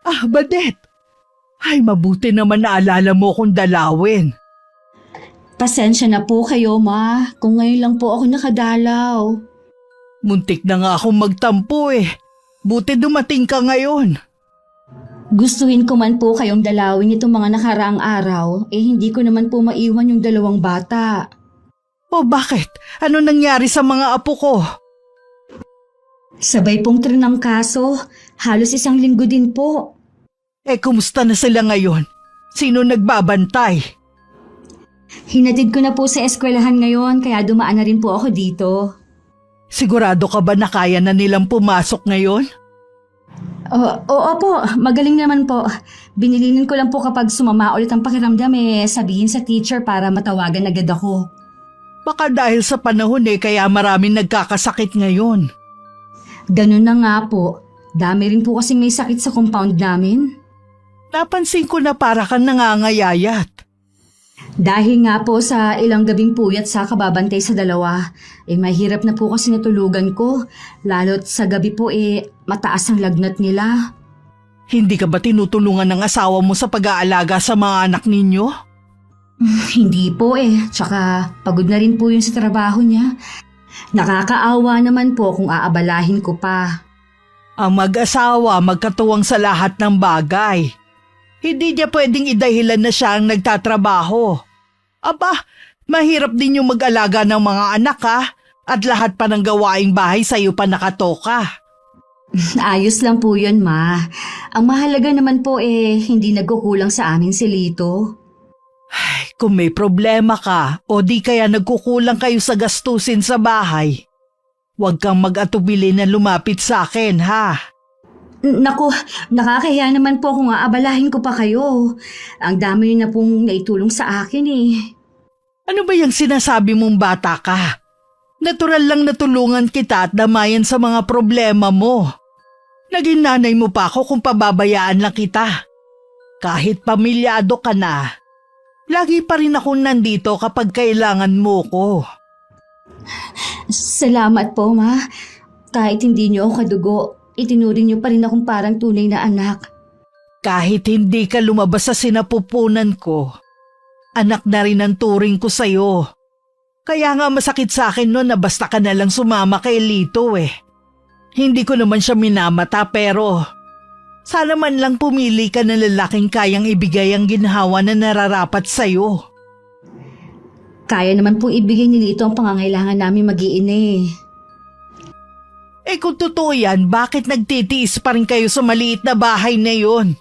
Badet! Ay, mabuti naman naalala mo kung dalawin. Pasensya na po kayo, Ma, kung ngayon lang po ako nakadalaw. Muntik na nga akong magtampo eh. Buti dumating ka ngayon. Gustuhin ko man po kayong dalawin itong mga nakaraang araw, hindi ko naman po maiwan yung dalawang bata. O bakit? Ano nangyari sa mga apo ko? Sabay pong trinang kaso, halos 1 linggo din po. Kumusta na sila ngayon? Sino nagbabantay? Hinatid ko na po sa eskwelahan ngayon kaya dumaan na rin po ako dito. Sigurado ka ba na kaya na nilang pumasok ngayon? Oo po, magaling naman po. Binilinin ko lang po kapag sumama ulit ang pakiramdam sabihin sa teacher para matawagan agad ako. Baka dahil sa panahon kaya maraming nagkakasakit ngayon. Ganun na nga po. Dami rin po kasi may sakit sa compound namin. Napansin ko na para kang nangangayayat. Dahil nga po sa ilang gabing puyat sa kababantay sa dalawa, mahirap na po kasi natulugan ko. Lalo't sa gabi po mataas ang lagnat nila. Hindi ka ba tinutulungan ng asawa mo sa pag-aalaga sa mga anak ninyo? Hindi po tsaka pagod na rin po yun sa trabaho niya. Nakakaawa naman po kung aabalahin ko pa. Ang mag-asawa magkatuwang sa lahat ng bagay. Hindi niya pwedeng idahilan na siya ang nagtatrabaho. Mahirap din yung mag-alaga ng mga anak at lahat pa ng gawaing bahay sa'yo pa nakatoka. Ayos lang po yun, Ma. Ang mahalaga naman po hindi nagkukulang sa amin si Lito. Kung may problema ka o di kaya nagkukulang kayo sa gastusin sa bahay, huwag kang mag-atubili na lumapit sa akin, ha? Naku, nakakahiya naman po kung aabalahin ko pa kayo. Ang dami na pong naitulong sa akin Ano ba yung sinasabi mong bata ka? Natural lang natulungan kita at damayan sa mga problema mo. Naging nanay mo pa ako kung pababayaan lang kita. Kahit pamilyado ka na, lagi pa rin akong nandito kapag kailangan mo ko. Salamat po, Ma. Kahit hindi niyo ako kadugo, itinuring niyo pa rin akong parang tunay na anak. Kahit hindi ka lumabas sa sinapupunan ko, anak na rin ang turing ko sa'yo. Kaya nga masakit sa akin noon na basta ka na lang sumama kay Lito Hindi ko naman siya minamata pero sana man lang pumili ka ng lalaking kayang ibigay ang ginhawa na nararapat sa'yo. Kaya naman pong ibigay ni Lito ang pangangailangan namin mag-iina Kung totoo yan, bakit nagtitiis pa rin kayo sa maliit na bahay na yon?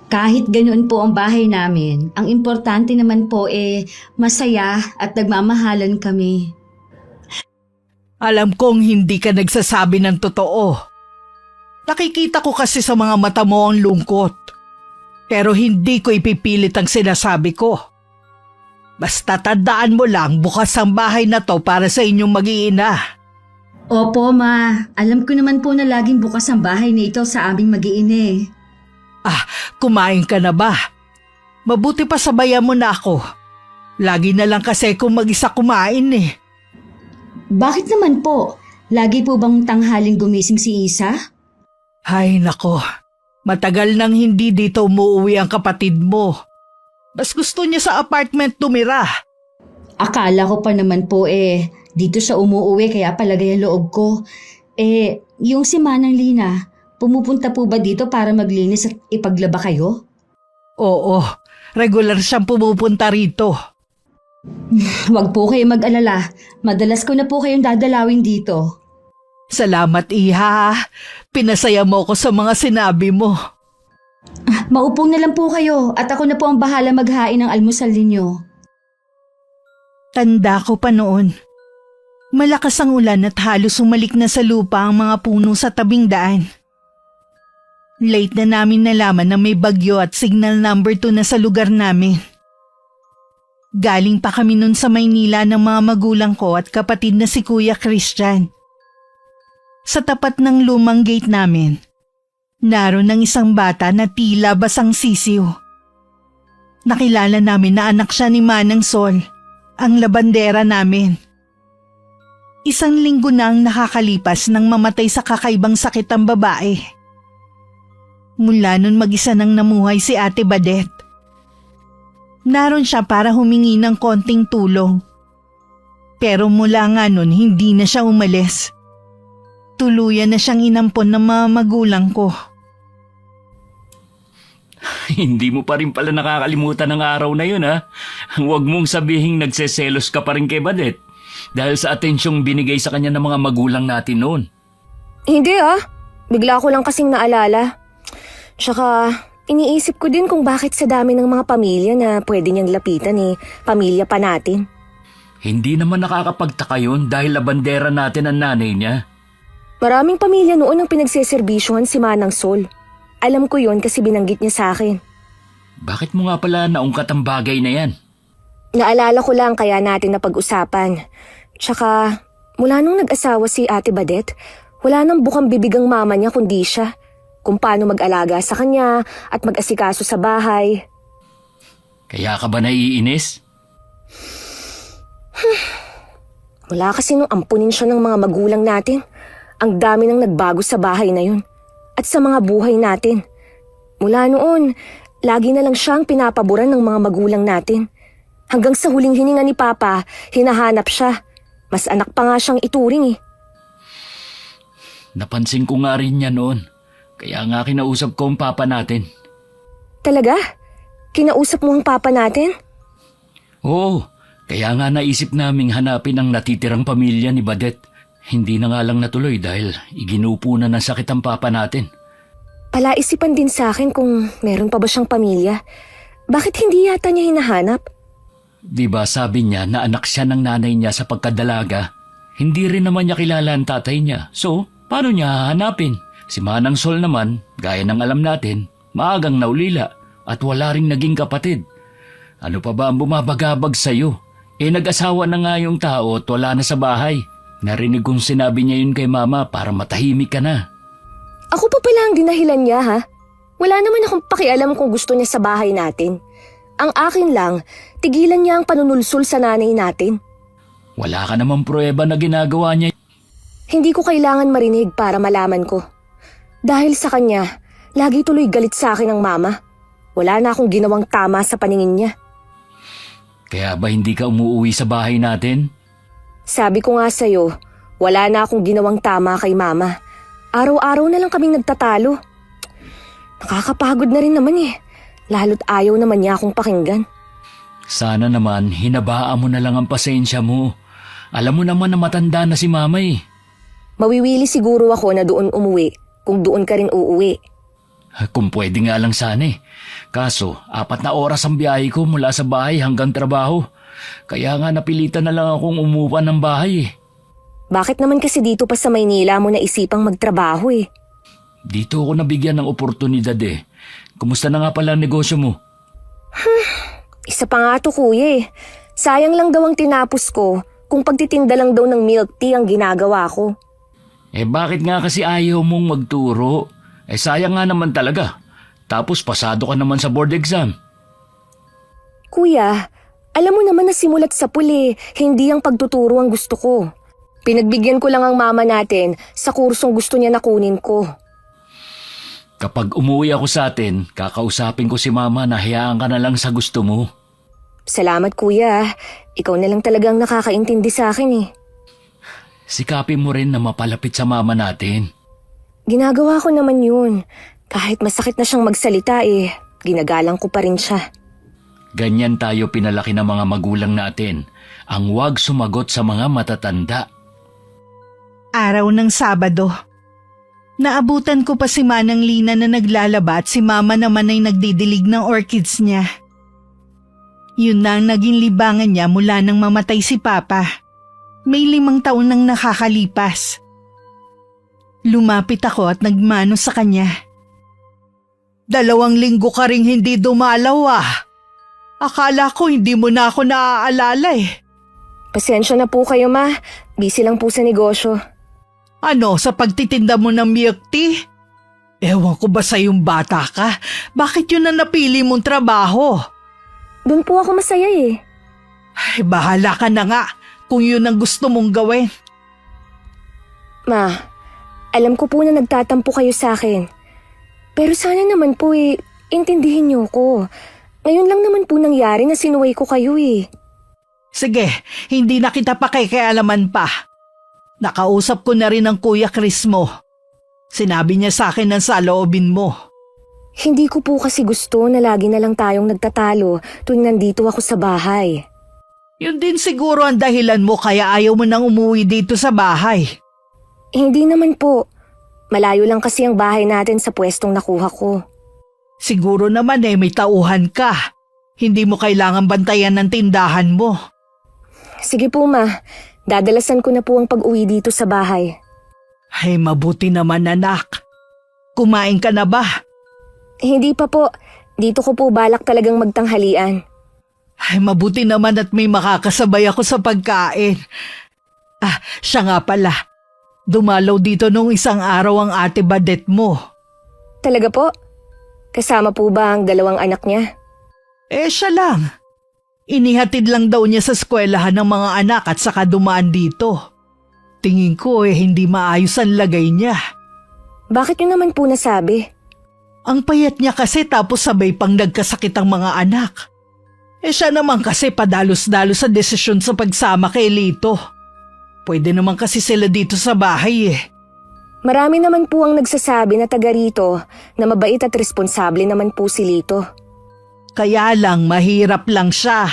Kahit ganoon po ang bahay namin, ang importante naman po masaya at nagmamahalan kami. Alam kong hindi ka nagsasabi ng totoo. Nakikita ko kasi sa mga mata mo ang lungkot. Pero hindi ko ipipilit ang sinasabi ko. Basta tandaan mo lang, bukas ang bahay na to para sa inyong mag-iina. Opo, Ma. Alam ko naman po na laging bukas ang bahay na ito sa aming mag-iina Kumain ka na ba? Mabuti pa sabayan mo na ako. Lagi na lang kasi kung mag-isa kumain Bakit naman po? Lagi po bang tanghaling gumising si Isa? Ay nako, matagal nang hindi dito umuwi ang kapatid mo. Mas gusto niya sa apartment tumira. Akala ko pa naman po dito siya umuwi kaya palagay ang loob ko. Yung si Manang Lina, pumupunta po ba dito para maglinis at ipaglaba kayo? Oo, regular siyang pumupunta rito. Huwag po kayo mag-alala. Madalas ko na po kayong dadalawin dito. Salamat, Iha. Pinasaya mo ko sa mga sinabi mo. Maupo na lang po kayo at ako na po ang bahala maghain ng almusal ninyo. Tanda ko pa noon. Malakas ang ulan at halos sumalik na sa lupa ang mga puno sa tabing daan. Late na namin nalaman na may bagyo at signal number 2 na sa lugar namin. Galing pa kami nun sa Maynila ng mga magulang ko at kapatid na si Kuya Christian. Sa tapat ng lumang gate namin, naroon ang isang bata na tila basang sisiw. Nakilala namin na anak siya ni Manang Sol, ang labandera namin. 1 linggo na ang nakakalipas nang mamatay sa kakaibang sakit ang babae. Mula nun mag-isa nang namuhay si Ate Badet. Naroon siya para humingi ng konting tulong. Pero mula nga nun hindi na siya umalis. Tuluyan na siyang inampon ng mga magulang ko. Hindi mo pa rin pala nakakalimutan ng araw na yun, ha? Huwag mong sabihing nagseselos ka pa rin kay Badet dahil sa atensyong binigay sa kanya ng mga magulang natin noon. Hindi bigla ko lang kasing naalala. Tsaka iniisip ko din kung bakit sa dami ng mga pamilya na pwede niyang lapitan pamilya pa natin. Hindi naman nakakapagtaka yun dahil labandera natin ang nanay niya. Maraming pamilya noon ang pinagseserbisyuhan si Manang Sol. Alam ko yon kasi binanggit niya sa akin. Bakit mo nga pala naungkat ang bagay na yan? Naalala ko lang kaya natin napag-usapan. Tsaka mula nung nag-asawa si Ate Badet, wala nang bukang bibigang mama niya kundi siya. Kung paano mag-alaga sa kanya at mag-asikaso sa bahay. Kaya ka ba naiinis? Wala kasi nung ampunin siya ng mga magulang natin. Ang dami nang nagbago sa bahay na yun. At sa mga buhay natin. Mula noon, lagi na lang siyang pinapaboran ng mga magulang natin. Hanggang sa huling hininga ni Papa, hinahanap siya. Mas anak pa nga siyang ituring Napansin ko nga rin niya noon. Kaya nga kinausap ko ang papa natin. Talaga? Kinausap mo ang Papa natin? Oo, kaya nga naisip naming hanapin ang natitirang pamilya ni Badet. Hindi na nga lang natuloy dahil iginupo na ng sakit ang papa natin. Palaisipan din sa akin kung meron pa ba siyang pamilya. Bakit hindi yata niya hinahanap? Di ba sabi niya na anak siya ng nanay niya sa pagkadalaga? Hindi rin naman niya kilala ang tatay niya. So, paano niya hahanapin? Si Manang Sol naman, gaya ng alam natin, maagang naulila at wala ring naging kapatid. Ano pa ba ang bumabagabag sa'yo? Nag-asawa na nga yung tao at wala na sa bahay. Narinig kong sinabi niya yun kay Mama para matahimik ka na. Ako pa pala ang dinahilan niya Wala naman akong pakialam kung gusto niya sa bahay natin. Ang akin lang, tigilan niya ang panunulsul sa nanay natin. Wala ka namang pruweba na ginagawa niya. Hindi ko kailangan marinig para malaman ko. Dahil sa kanya, lagi tuloy galit sa akin ang mama. Wala na akong ginawang tama sa paningin niya. Kaya ba hindi ka umuwi sa bahay natin? Sabi ko nga sa'yo, wala na akong ginawang tama kay mama. Araw-araw na lang kaming nagtatalo. Nakakapagod na rin naman Lalo't ayaw naman niya akong pakinggan. Sana naman hinabaan mo na lang ang pasensya mo. Alam mo naman na matanda na si Mama Mawiwili siguro ako na doon umuwi kung doon ka rin uuwi. Kung pwede nga lang sana Kaso, 4 na oras ang biyahe ko mula sa bahay hanggang trabaho. Kaya nga napilitan na lang akong umupa ng bahay Bakit naman kasi dito pa sa Maynila mo naisipang magtrabaho Dito ako nabigyan ng oportunidad Kumusta na nga pala ang negosyo mo? Isa pa nga to kuya Sayang lang daw ang tinapos ko kung pagtitinda lang daw ng milk tea ang ginagawa ko. Bakit nga kasi ayaw mong magturo? Sayang nga naman talaga. Tapos pasado ka naman sa board exam. Kuya, alam mo naman na simulat sa puli, hindi ang pagtuturo ang gusto ko. Pinagbigyan ko lang ang mama natin sa kursong gusto niya na kunin ko. Kapag umuwi ako sa atin, kakausapin ko si Mama na hayaan ka na lang sa gusto mo. Salamat kuya, ikaw na lang talagang nakakaintindi sa akin Sikapin mo rin na mapalapit sa Mama natin. Ginagawa ko naman yun. Kahit masakit na siyang magsalita ginagalang ko pa rin siya. Ganyan tayo pinalaki ng mga magulang natin. Ang huwag sumagot sa mga matatanda. Araw ng Sabado. Naabutan ko pa si Manang Lina na naglalaba at si Mama naman ay nagdidilig ng orchids niya. Yun na ang naging libangan niya mula nang mamatay si Papa. May 5 taon nang nakakalipas. Lumapit ako at nagmano sa kanya. 2 linggo ka ring hindi dumalaw Akala ko hindi mo na ako naaalala Pasensya na po kayo ma, busy lang po sa negosyo. Ano, sa pagtitinda mo ng milk tea? Ewan ko ba sa yung bata ka? Bakit yun ang napili mong trabaho? Doon po ako masaya Ay, bahala ka na nga kung yun ang gusto mong gawin. Ma, alam ko po na nagtatampo kayo sa akin. Pero sana naman po intindihin niyo ko. Ngayon lang naman po nangyari na sinuway ko kayo Sige, hindi na kita pakikialaman pa. Nakausap ko na rin ang Kuya Chris mo. Sinabi niya sa akin ng saloobin mo. Hindi ko po kasi gusto na lagi na lang tayong nagtatalo tuwing nandito ako sa bahay. Yun din siguro ang dahilan mo kaya ayaw mo nang umuwi dito sa bahay. Hindi naman po. Malayo lang kasi ang bahay natin sa pwestong nakuha ko. Siguro naman may tauhan ka. Hindi mo kailangan bantayan ng tindahan mo. Sige po ma, dadalasan ko na po ang pag-uwi dito sa bahay. Ay mabuti naman anak. Kumain ka na ba? Hindi pa po, dito ko po balak talagang magtanghalian. Ay mabuti naman at may makakasabay ako sa pagkain. Siya nga pala. Dumalaw dito nung isang araw ang ate Badet mo. Talaga po? Kasama po ba ang dalawang anak niya? Siya lang. Inihatid lang daw niya sa eskwelahan ng mga anak at saka dumaan dito. Tingin ko hindi maayos ang lagay niya. Bakit niyo naman po nasabi? Ang payat niya kasi tapos sabay pang nagkasakit ang mga anak. Siya naman kasi padalos-dalos sa desisyon sa pagsama kay Lito. Pwede naman kasi sila dito sa bahay Marami naman po ang nagsasabi na taga rito na mabait at responsable naman po si Lito. Kaya lang mahirap lang siya.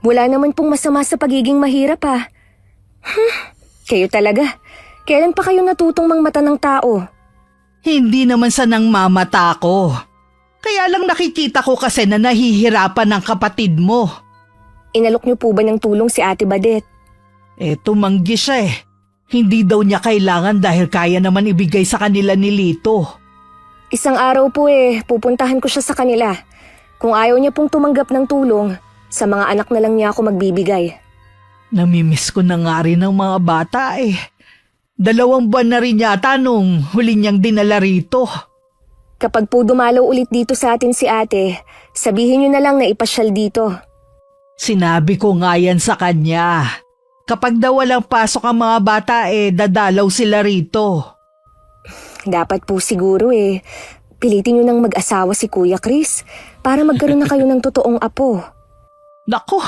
Wala naman pong masama sa pagiging mahirap Kayo talaga. Kailan pa kayo natutong mangmata ng tao? Hindi naman sa nang mamata ko. Kaya lang nakikita ko kasi na nahihirapan ang kapatid mo. Inalok niyo po ba ng tulong si Ate Badet? Tumanggi siya Hindi daw niya kailangan dahil kaya naman ibigay sa kanila ni Lito. Isang araw po pupuntahan ko siya sa kanila. Kung ayaw niya pong tumanggap ng tulong, sa mga anak na lang niya ako magbibigay. Namimiss ko na nga rin ang mga bata 2 buwan na rin yata nung huli niyang dinala rito. Kapag po dumalaw ulit dito sa atin si ate, sabihin niyo na lang na ipasyal dito. Sinabi ko nga yan sa kanya. Kapag daw walang pasok ang mga bata dadalaw sila rito. Dapat po siguro pilitin niyo nang mag-asawa si Kuya Chris para magkaroon na kayo ng totoong apo. Naku,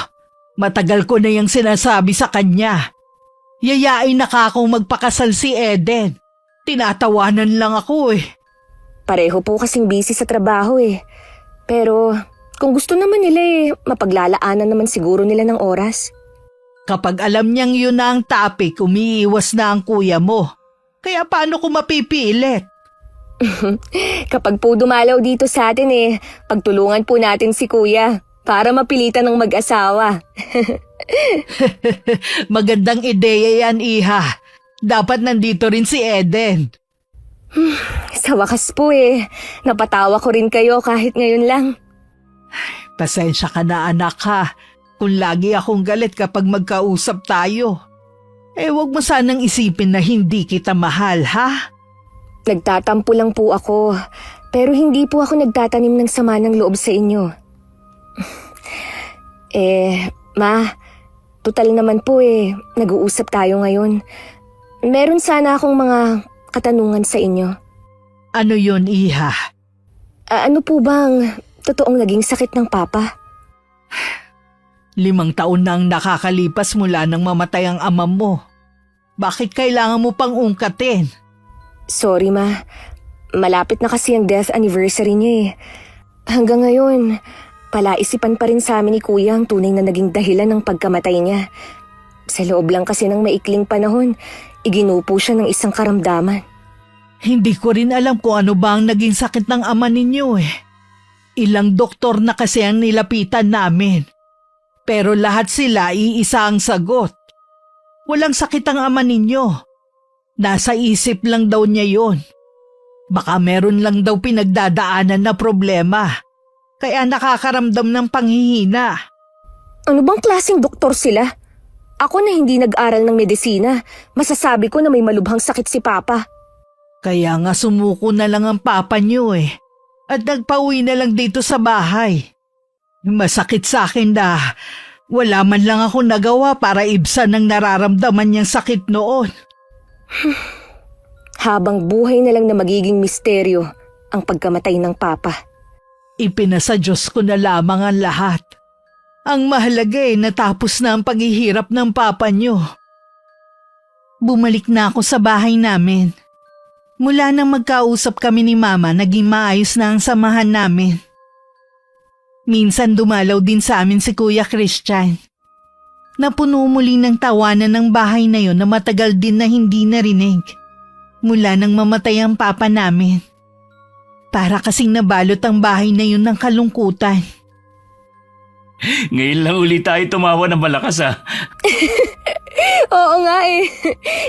matagal ko na yung sinasabi sa kanya. Yayain na ka akong magpakasal si Eden. Tinatawanan lang ako Pareho po kasing busy sa trabaho Pero kung gusto naman nila mapaglalaanan naman siguro nila ng oras. Kapag alam niyang yun na ang topic, umiiwas na ang kuya mo. Kaya paano ko mapipilit? Kapag po dumalaw dito sa atin pagtulungan po natin si Kuya para mapilitan ng mag-asawa. Magandang ideya yan, Iha. Dapat nandito rin si Eden. Sa wakas po napatawa ko rin kayo kahit ngayon lang. Pasensya ka na anak ha, kung lagi akong galit kapag magkausap tayo. Huwag mo sanang isipin na hindi kita mahal ha? Nagtatampo lang po ako, pero hindi po ako nagtatanim ng sama ng loob sa inyo. Ma, total naman po nag-uusap tayo ngayon. Meron sana akong mga katanungan sa inyo. Ano yun, Iha? Ano po bang totoong naging sakit ng papa? 5 taon na ang nakakalipas mula nang mamatay ang ama mo. Bakit kailangan mo pang ungkatin? Sorry ma, malapit na kasi ang death anniversary niya Hanggang ngayon, palaisipan pa rin sa amin ni Kuya ang tunay na naging dahilan ng pagkamatay niya. Sa loob lang kasi ng maikling panahon, iginupo siya ng isang karamdaman. Hindi ko rin alam kung ano ba ang naging sakit ng ama ninyo Ilang doktor na kasi ang nilapitan namin. Pero lahat sila iisa ang sagot. Walang sakit ang ama ninyo. Nasa isip lang daw niya yon. Baka meron lang daw pinagdadaanan na problema. Kaya nakakaramdam ng panghihina. Ano bang klaseng doktor sila? Ako na hindi nag-aral ng medisina, masasabi ko na may malubhang sakit si Papa. Kaya nga sumuko na lang ang papa niyo At nagpauwi na lang dito sa bahay. Masakit sa akin na wala man lang ako nagawa para ibsan ang nararamdaman niyang sakit noon. Habang buhay na lang na magiging misteryo ang pagkamatay ng papa. Ipinasa Diyos ko na lamang ang lahat. Ang mahalaga natapos na ang paghihirap ng papa niyo. Bumalik na ako sa bahay namin. Mula nang magkausap kami ni Mama, naging maayos na ang samahan namin. Minsan dumalaw din sa amin si Kuya Christian. Napuno muli ng tawanan ng bahay na yon na matagal din na hindi narinig. Mula nang mamatay ang papa namin. Para kasing nabalot ang bahay na yun ng kalungkutan. Ngayon lang ulit tayo tumawa ng malakas Oo nga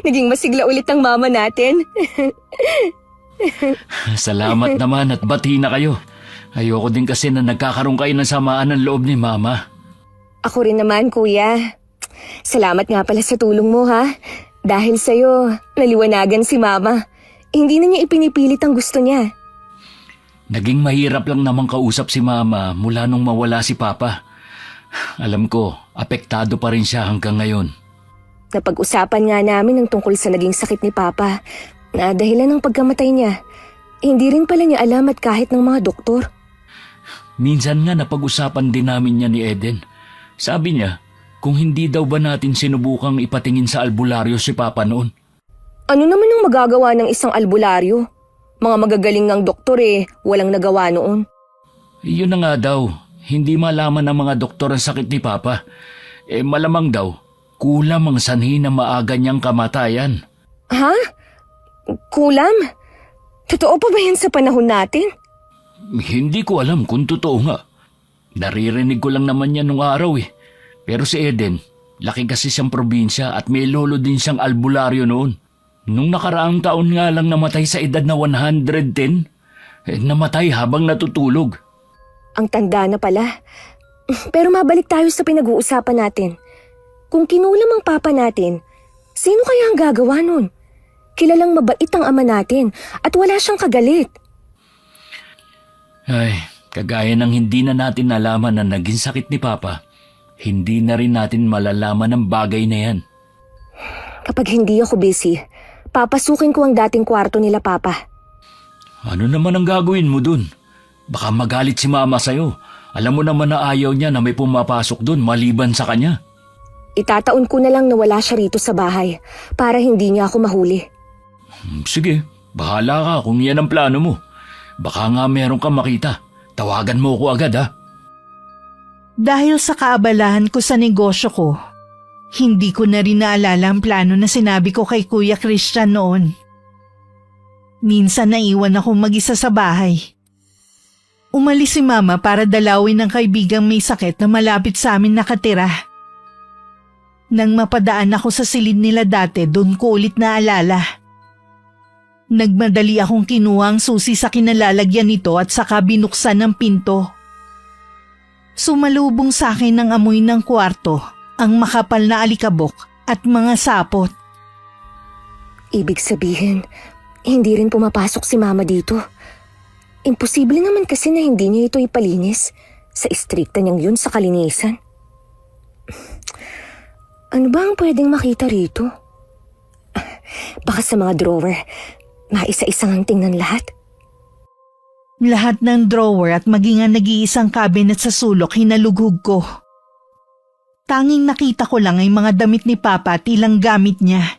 Naging masigla ulit ang mama natin. Salamat naman at bati na kayo. Ayoko din kasi na nagkakaroon kayo ng samaan ng loob ni Mama. Ako rin naman, kuya. Salamat nga pala sa tulong mo, ha? Dahil sa'yo, naliwanagan si mama. Hindi na niya ipinipilit ang gusto niya. Naging mahirap lang naman kausap si Mama mula nung mawala si Papa. Alam ko, apektado pa rin siya hanggang ngayon. Napag-usapan nga namin ang tungkol sa naging sakit ni Papa na dahilan ng pagkamatay niya. Hindi rin pala niya alam at kahit ng mga doktor. Minsan nga napag-usapan din namin niya ni Eden. Sabi niya, kung hindi daw ba natin sinubukang ipatingin sa albularyo si Papa noon. Ano naman ang magagawa ng isang albularyo? Mga magagaling ng doktor walang nagawa noon. Yun na nga daw, hindi malaman ng mga doktor ang sakit ni Papa. Malamang daw, kulam ang sanhi na maaga niyang kamatayan. Ha? Kulam? Totoo pa ba yan sa panahon natin? Hindi ko alam kung totoo nga. Naririnig ko lang naman yan nung araw Pero si Eden, laki kasi siyang probinsya at may lolo din siyang albularyo noon. Nung nakaraang taon nga lang namatay sa edad na 110, namatay habang natutulog. Ang tanda na pala. Pero mabalik tayo sa pinag-uusapan natin. Kung kinulam ang papa natin, sino kaya ang gagawa nun? Kilalang mabait ang ama natin at wala siyang kagalit. Ay, kagaya ng hindi na natin nalaman na naging sakit ni Papa, hindi na rin natin malalaman ang bagay na yan. Kapag hindi ako busy, papasukin ko ang dating kwarto nila Papa. Ano naman ang gagawin mo dun? Baka magalit si Mama sa'yo. Alam mo naman na ayaw niya na may pumapasok dun maliban sa kanya. Itataon ko na lang na wala siya rito sa bahay para hindi niya ako mahuli. Sige, bahala ka kung yan ang plano mo. Baka nga meron kang makita. Tawagan mo ko agad Dahil sa kaabalahan ko sa negosyo ko, hindi ko na rin naalala ang plano na sinabi ko kay Kuya Christian noon. Minsan naiwan ako mag-isa sa bahay. Umalis si Mama para dalawin ng kaibigang may sakit na malapit sa amin nakatira. Nang mapadaan ako sa silid nila dati, doon ko ulit naalala. Nagmadali akong kinuha ang susi sa kinalalagyan nito at saka binuksan ang pinto. Sumalubong sa akin ng amoy ng kwarto, ang makapal na alikabok at mga sapot. Ibig sabihin, hindi rin pumapasok si Mama dito. Imposible naman kasi na hindi niya ito ipalinis sa istrikta niyang yun sa kalinisan. Ano ba ang pwedeng makita rito? Baka sa mga drawer, maisa-isang ang tingnan lahat. Lahat ng drawer at maging ang nag-iisang cabinet sa sulok hinalughog ko. Tanging nakita ko lang ay mga damit ni Papa at ilang gamit niya.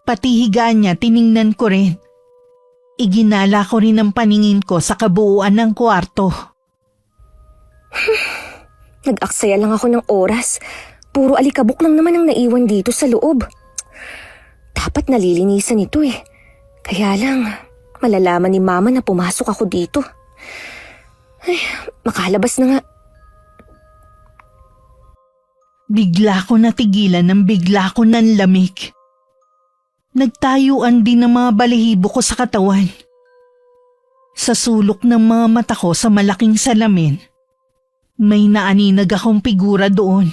Pati higaan niya tiningnan ko rin. Iginala ko rin ang paningin ko sa kabuuan ng kwarto. Nag-aksaya lang ako ng oras. Puro alikabok lang naman ang naiwan dito sa loob. Dapat nalilinisan ito Kaya lang, malalaman ni Mama na pumasok ako dito. Ay, makalabas na nga. Bigla ko natigilan ng bigla ko nanlamig. Nagtayuan din ng mga balahibo ko sa katawan. Sa sulok ng mga mata ko sa malaking salamin, may naaninag akong figura doon.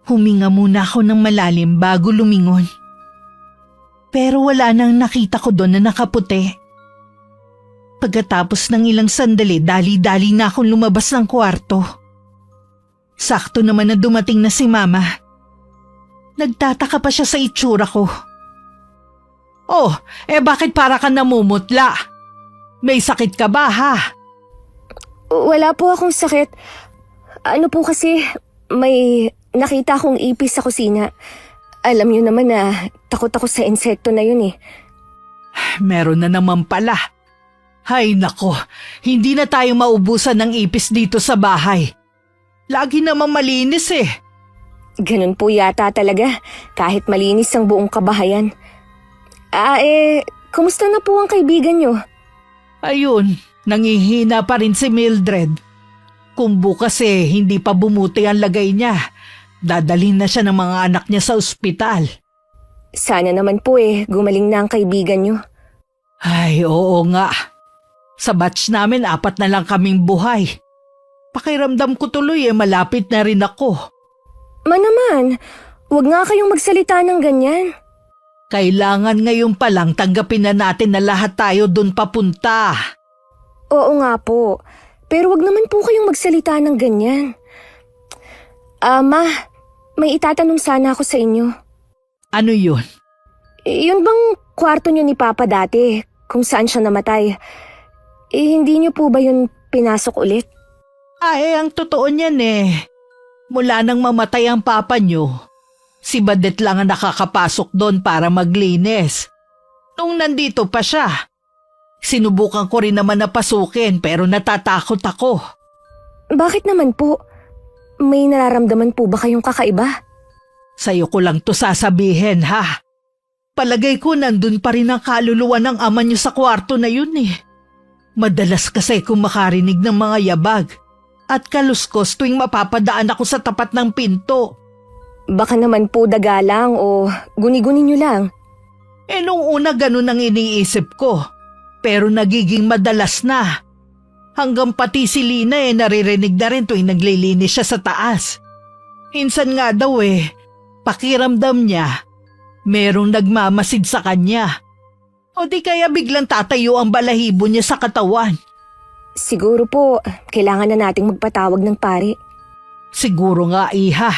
Huminga muna ako ng malalim bago lumingon. Pero wala nang nakita ko doon na nakaputi. Pagkatapos ng ilang sandali, dali-dali na akong lumabas ng kwarto. Sakto naman na dumating na si Mama. Nagtataka pa siya sa itsura ko. Oh, bakit para ka namumutla? May sakit ka ba ha? Wala po akong sakit. Ano po kasi, may nakita akong ipis sa kusina. Alam niyo naman na takot ako sa insekto na yun eh. Meron na naman pala. Hay nako, hindi na tayo maubusan ng ipis dito sa bahay. Lagi naman malinis eh. Ganun po yata talaga, kahit malinis ang buong kabahayan. Kumusta na po ang kaibigan niyo? Ayun, nangihina pa rin si Mildred. Kung bukas hindi pa bumuti ang lagay niya, dadalhin na siya ng mga anak niya sa ospital. Sana naman po gumaling na ang kaibigan niyo. Ay, oo nga. Sa batch namin, 4 na lang kaming buhay. Pakiramdam ko tuloy malapit na rin ako. Naman, wag nga kayong magsalita ng ganyan. Kailangan ngayon pa lang tanggapin na natin na lahat tayo dun papunta. Oo nga po, pero wag naman po kayong magsalita ng ganyan. Ma, may itatanong sana ako sa inyo. Ano yun? Yun bang kwarto niyo ni Papa dati, kung saan siya namatay? Hindi niyo po ba yun pinasok ulit? Ay, ang totoo niyan mula nang mamatay ang papa niyo, si Badet lang ang nakakapasok doon para maglinis. Nung nandito pa siya, sinubukan ko rin naman na pasukin pero natatakot ako. Bakit naman po? May nararamdaman po ba kayong kakaiba? Sa'yo ko lang to sasabihin ha. Palagay ko nandun pa rin ang kaluluwa ng ama niyo sa kwarto na yun Madalas kasi kung makarinig ng mga yabag at kaluskos tuwing mapapadaan ako sa tapat ng pinto. Baka naman po daga lang o guni-guni niyo lang. Nung una ganun ang iniisip ko, pero nagiging madalas na. Hanggang pati si Lina naririnig na rin tuwing naglilinis siya sa taas. Minsan nga daw pakiramdam niya, merong nagmamasid sa kanya. O di kaya biglang tatayo ang balahibo niya sa katawan. Siguro po, kailangan na nating magpatawag ng pari. Siguro nga iha.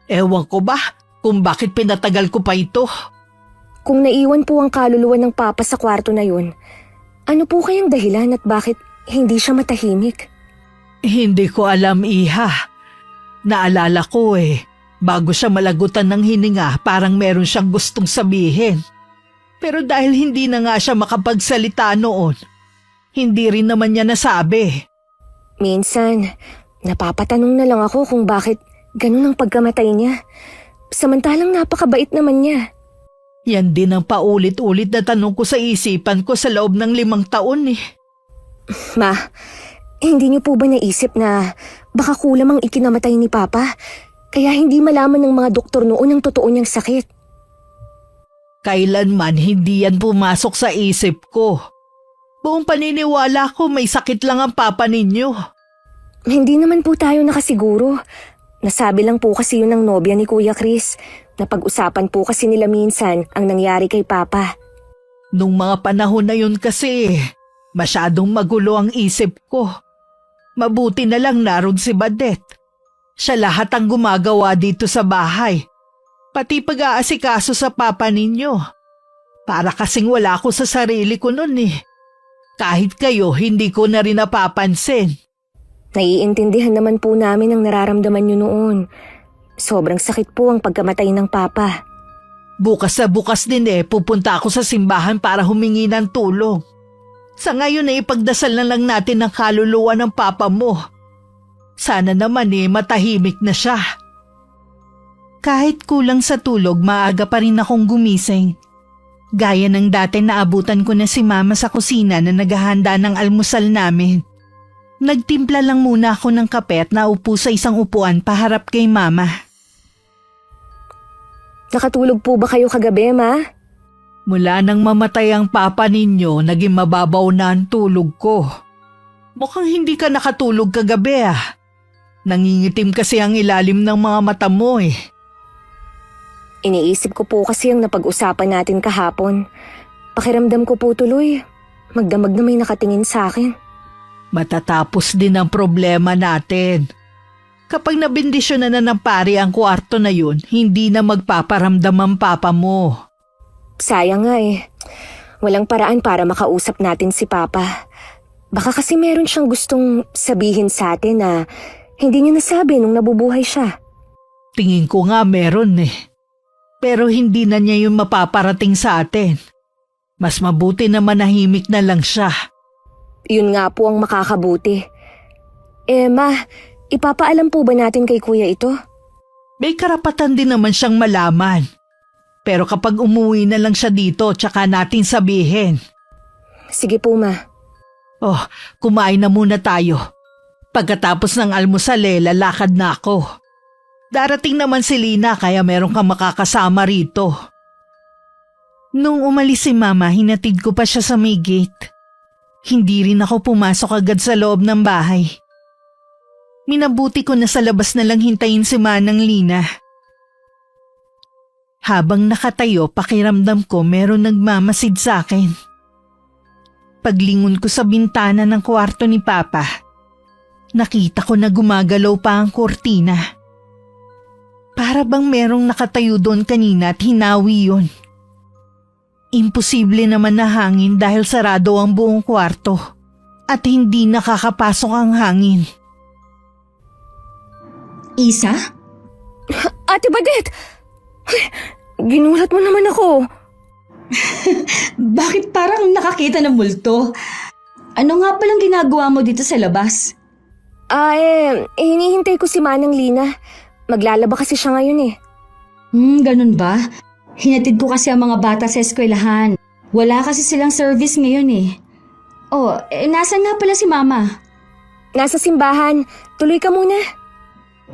Ewan ko ba kung bakit pinatagal ko pa ito. Kung naiwan po ang kaluluwa ng papa sa kwarto na yun, ano po kayang dahilan at bakit hindi siya matahimik? Hindi ko alam iha. Naalala ko bago siya malagutan ng hininga parang meron siyang gustong sabihin. Pero dahil hindi na nga siya makapagsalita noon, hindi rin naman niya nasabi. Minsan, napapatanong na lang ako kung bakit ganun ang pagkamatay niya. Samantalang napakabait naman niya. Yan din ang paulit-ulit na tanong ko sa isipan ko sa loob ng 5 taon Ma, hindi niyo po ba naisip na baka kulang ang ikinamatay ni Papa? Kaya hindi malaman ng mga doktor noon ang totoo niyang sakit. Kailanman hindi yan pumasok sa isip ko. Buong paniniwala ko may sakit lang ang papa ninyo. Hindi naman po tayo nakasiguro. Nasabi lang po kasi yun ng nobya ni Kuya Chris. Napag-usapan po kasi nila minsan ang nangyari kay Papa. Nung mga panahon na yun kasi, masyadong magulo ang isip ko. Mabuti na lang naroon si Badet. Siya lahat ang gumagawa dito sa bahay. Pati pag-aasikaso sa papa ninyo. Para kasing wala ko sa sarili ko nun Kahit kayo, hindi ko na rin napapansin. Naiintindihan naman po namin ang nararamdaman niyo noon. Sobrang sakit po ang pagkamatay ng Papa. Bukas na bukas din pupunta ako sa simbahan para humingi ng tulong. Sa ngayon ipagdasal na lang natin ang kaluluwa ng papa mo. Sana naman matahimik na siya. Kahit kulang sa tulog, maaga pa rin akong gumising. Gaya ng dati naabutan ko na si Mama sa kusina na naghahanda ng almusal namin. Nagtimpla lang muna ako ng kape at naupo sa isang upuan paharap kay Mama. Nakatulog po ba kayo kagabi, Ma? Mula nang mamatay ang papa ninyo, naging mababaw na ang tulog ko. Mukhang hindi ka nakatulog kagabi Nangingitim kasi ang ilalim ng mga mata mo Iniisip ko po kasi ang napag-usapan natin kahapon. Pakiramdam ko po tuloy, magdamag na may nakatingin sa akin. Matatapos din ang problema natin. Kapag nabindisyon na ng pari ang kwarto na yun, hindi na magpaparamdam ang papa mo. Sayang nga walang paraan para makausap natin si Papa. Baka kasi meron siyang gustong sabihin sa atin na hindi niya nasabi nung nabubuhay siya. Tingin ko nga meron eh. Pero hindi na niya yung mapaparating sa atin. Mas mabuti na manahimik na lang siya. Yun nga po ang makakabuti. Ma, ipapaalam po ba natin kay Kuya ito? May karapatan din naman siyang malaman. Pero kapag umuwi na lang siya dito, tsaka natin sabihin. Sige po, Ma. Oh, kumain na muna tayo. Pagkatapos ng almusal lalakad na ako. Darating naman si Lina kaya meron kang makakasama rito. Nung umalis si Mama, hinatid ko pa siya sa may gate. Hindi rin ako pumasok agad sa loob ng bahay. Minabuti ko na sa labas na lang hintayin si Manang Lina. Habang nakatayo, pakiramdam ko meron nagmamasid sa akin. Paglingon ko sa bintana ng kwarto ni Papa, nakita ko na gumagalaw pa ang kurtina. Para bang merong nakatayo doon kanina at hinawi yun. Imposible naman na hangin dahil sarado ang buong kwarto at hindi nakakapasok ang hangin. Isa? Ate Badet! Ginulat mo naman ako. Bakit parang nakakita ng multo? Ano nga palang ginagawa mo dito sa labas? Hinihintay ko si Manang Lina. Maglalaba kasi siya ngayon eh. Ganun ba? Hinatid ko kasi ang mga bata sa eskwelahan. Wala kasi silang service ngayon eh. Nasaan nga pala si Mama? Nasa simbahan. Tuloy ka muna.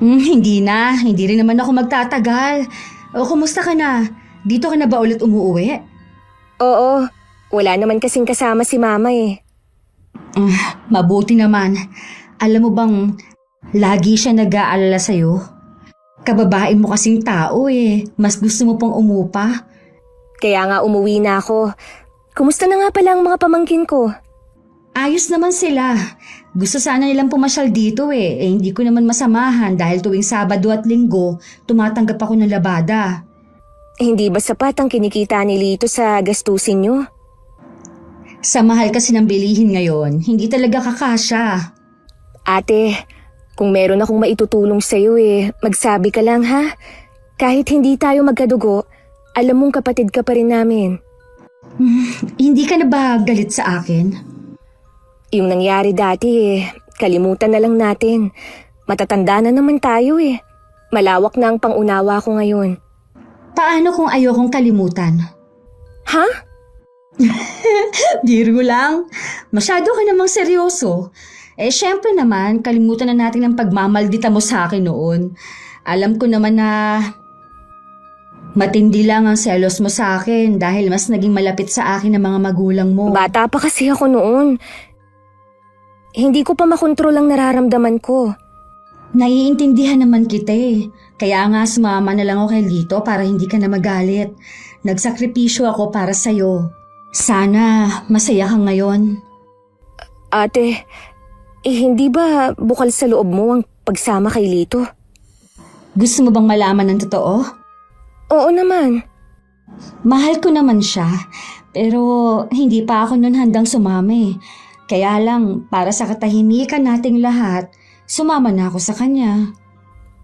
Hindi na. Hindi rin naman ako magtatagal. Kumusta ka na? Dito ka na ba ulit umuuwi? Oo. Wala naman kasing kasama si Mama eh. Mabuti naman. Alam mo bang lagi siya nag-aalala sa'yo? Kababae mo kasing tao eh. Mas gusto mo pang umupa. Kaya nga umuwi na ako. Kumusta na nga pala ang mga pamangkin ko? Ayos naman sila. Gusto sana nilang pumasyal dito eh. Hindi ko naman masamahan dahil tuwing Sabado at Linggo, tumatanggap ako ng labada. Hindi ba sapat ang kinikita ni Lito sa gastusin nyo? Sa mahal kasi ng bilihin ngayon, hindi talaga kakasya. Ate, kung meron akong maitutulong sa'yo magsabi ka lang ha. Kahit hindi tayo magkadugo, alam mong kapatid ka pa rin namin. Hindi ka na ba galit sa akin? Yung nangyari dati kalimutan na lang natin. Matatanda na naman tayo Malawak na ang pangunawa ko ngayon. Paano kung ayokong kalimutan? Ha? Biro lang. Masyado ka namang seryoso. Syempre naman, kalimutan na natin ang pagmamaldita mo sa akin noon. Alam ko naman na matindi lang ang selos mo sa akin dahil mas naging malapit sa akin ang mga magulang mo. Bata pa kasi ako noon. Hindi ko pa makontrol ang nararamdaman ko. Naiintindihan naman kita eh. Kaya nga sumama na lang ako kay Lito para hindi ka na magalit. Nagsakripisyo ako para sa'yo. Sana masaya ka ngayon. Ate, hindi ba bukal sa loob mo ang pagsama kay Lito? Gusto mo bang malaman ng totoo? Oo naman. Mahal ko naman siya, pero hindi pa ako nun handang sumama. Kaya lang, para sa katahimikan nating lahat, sumama na ako sa kanya.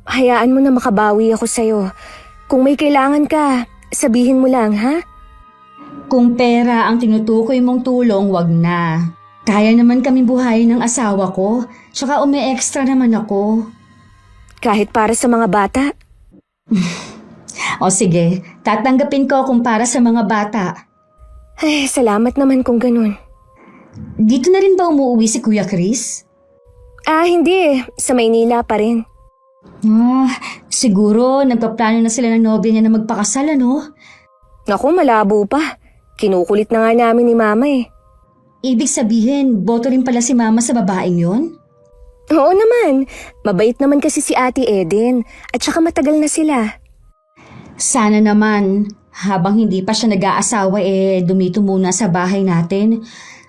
Hayaan mo na makabawi ako sa'yo. Kung may kailangan ka, sabihin mo lang, ha? Kung pera ang tinutukoy mong tulong, wag na. Kaya naman kami buhayin ng asawa ko, tsaka umi-extra naman ako. Kahit para sa mga bata? O sige, tatanggapin ko kung para sa mga bata. Ay, salamat naman kung ganun. Dito na rin ba umuwi si Kuya Chris? Hindi. Sa Maynila pa rin. Siguro nagpaplano na sila ng nobya niya na magpakasal, ano? Naku, malabo pa. Kinukulit na nga namin ni Mama Ibig sabihin, boto rin pala si Mama sa babaeng yon? Oo naman. Mabait naman kasi si Ate Eden. At saka matagal na sila. Sana naman, habang hindi pa siya nag-aasawa dumito muna sa bahay natin.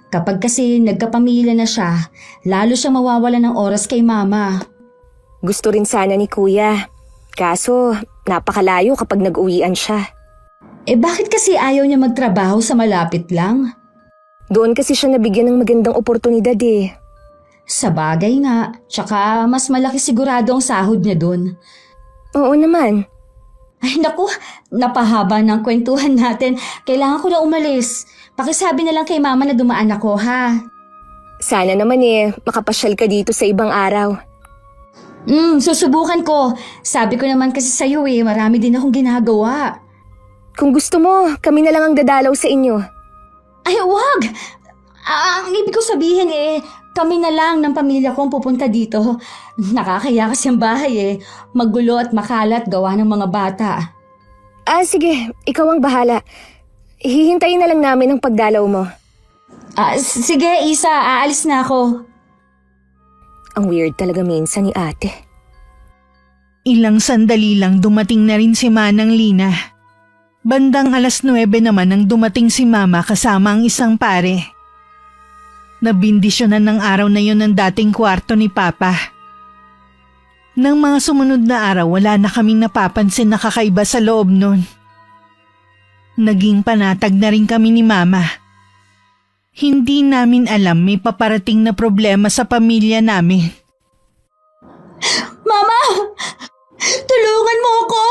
Kapag kasi nagkapamilya na siya, lalo siyang mawawala ng oras kay Mama. Gusto rin sana ni Kuya. Kaso, napakalayo kapag nag-uwian siya. Bakit kasi ayaw niya magtrabaho sa malapit lang? Doon kasi siya nabigyan ng magandang oportunidad eh. Sa bagay nga, tsaka mas malaki sigurado ang sahod niya doon. Oo naman. Ay naku, napahaba ng kwentuhan natin. Kailangan ko na umalis. Pakisabi na lang kay mama na dumaan ako, ha? Sana naman makapasyal ka dito sa ibang araw. Susubukan ko. Sabi ko naman kasi sa'yo marami din akong ginagawa. Kung gusto mo, kami na lang ang dadalaw sa inyo. Ay, wag! Ang ibig ko sabihin kami na lang ng pamilya ko ang pupunta dito. Nakakaya kasi ang bahay magulo at makalat gawa ng mga bata. Sige, ikaw ang bahala. Hihintayin na lang namin ang pagdalaw mo. Sige, Isa, aalis na ako. Ang weird talaga minsan ni ate. Ilang sandali lang dumating na rin si Manang Lina. Bandang 9:00 naman nang dumating si Mama kasama ang isang pare. Nabindisyonan ng araw na yon ang dating kwarto ni Papa. Nang mga sumunod na araw, wala na kaming napapansin na kakaiba sa loob nun. Naging panatag na rin kami ni Mama. Hindi namin alam may paparating na problema sa pamilya namin. Mama! Tulungan mo ako!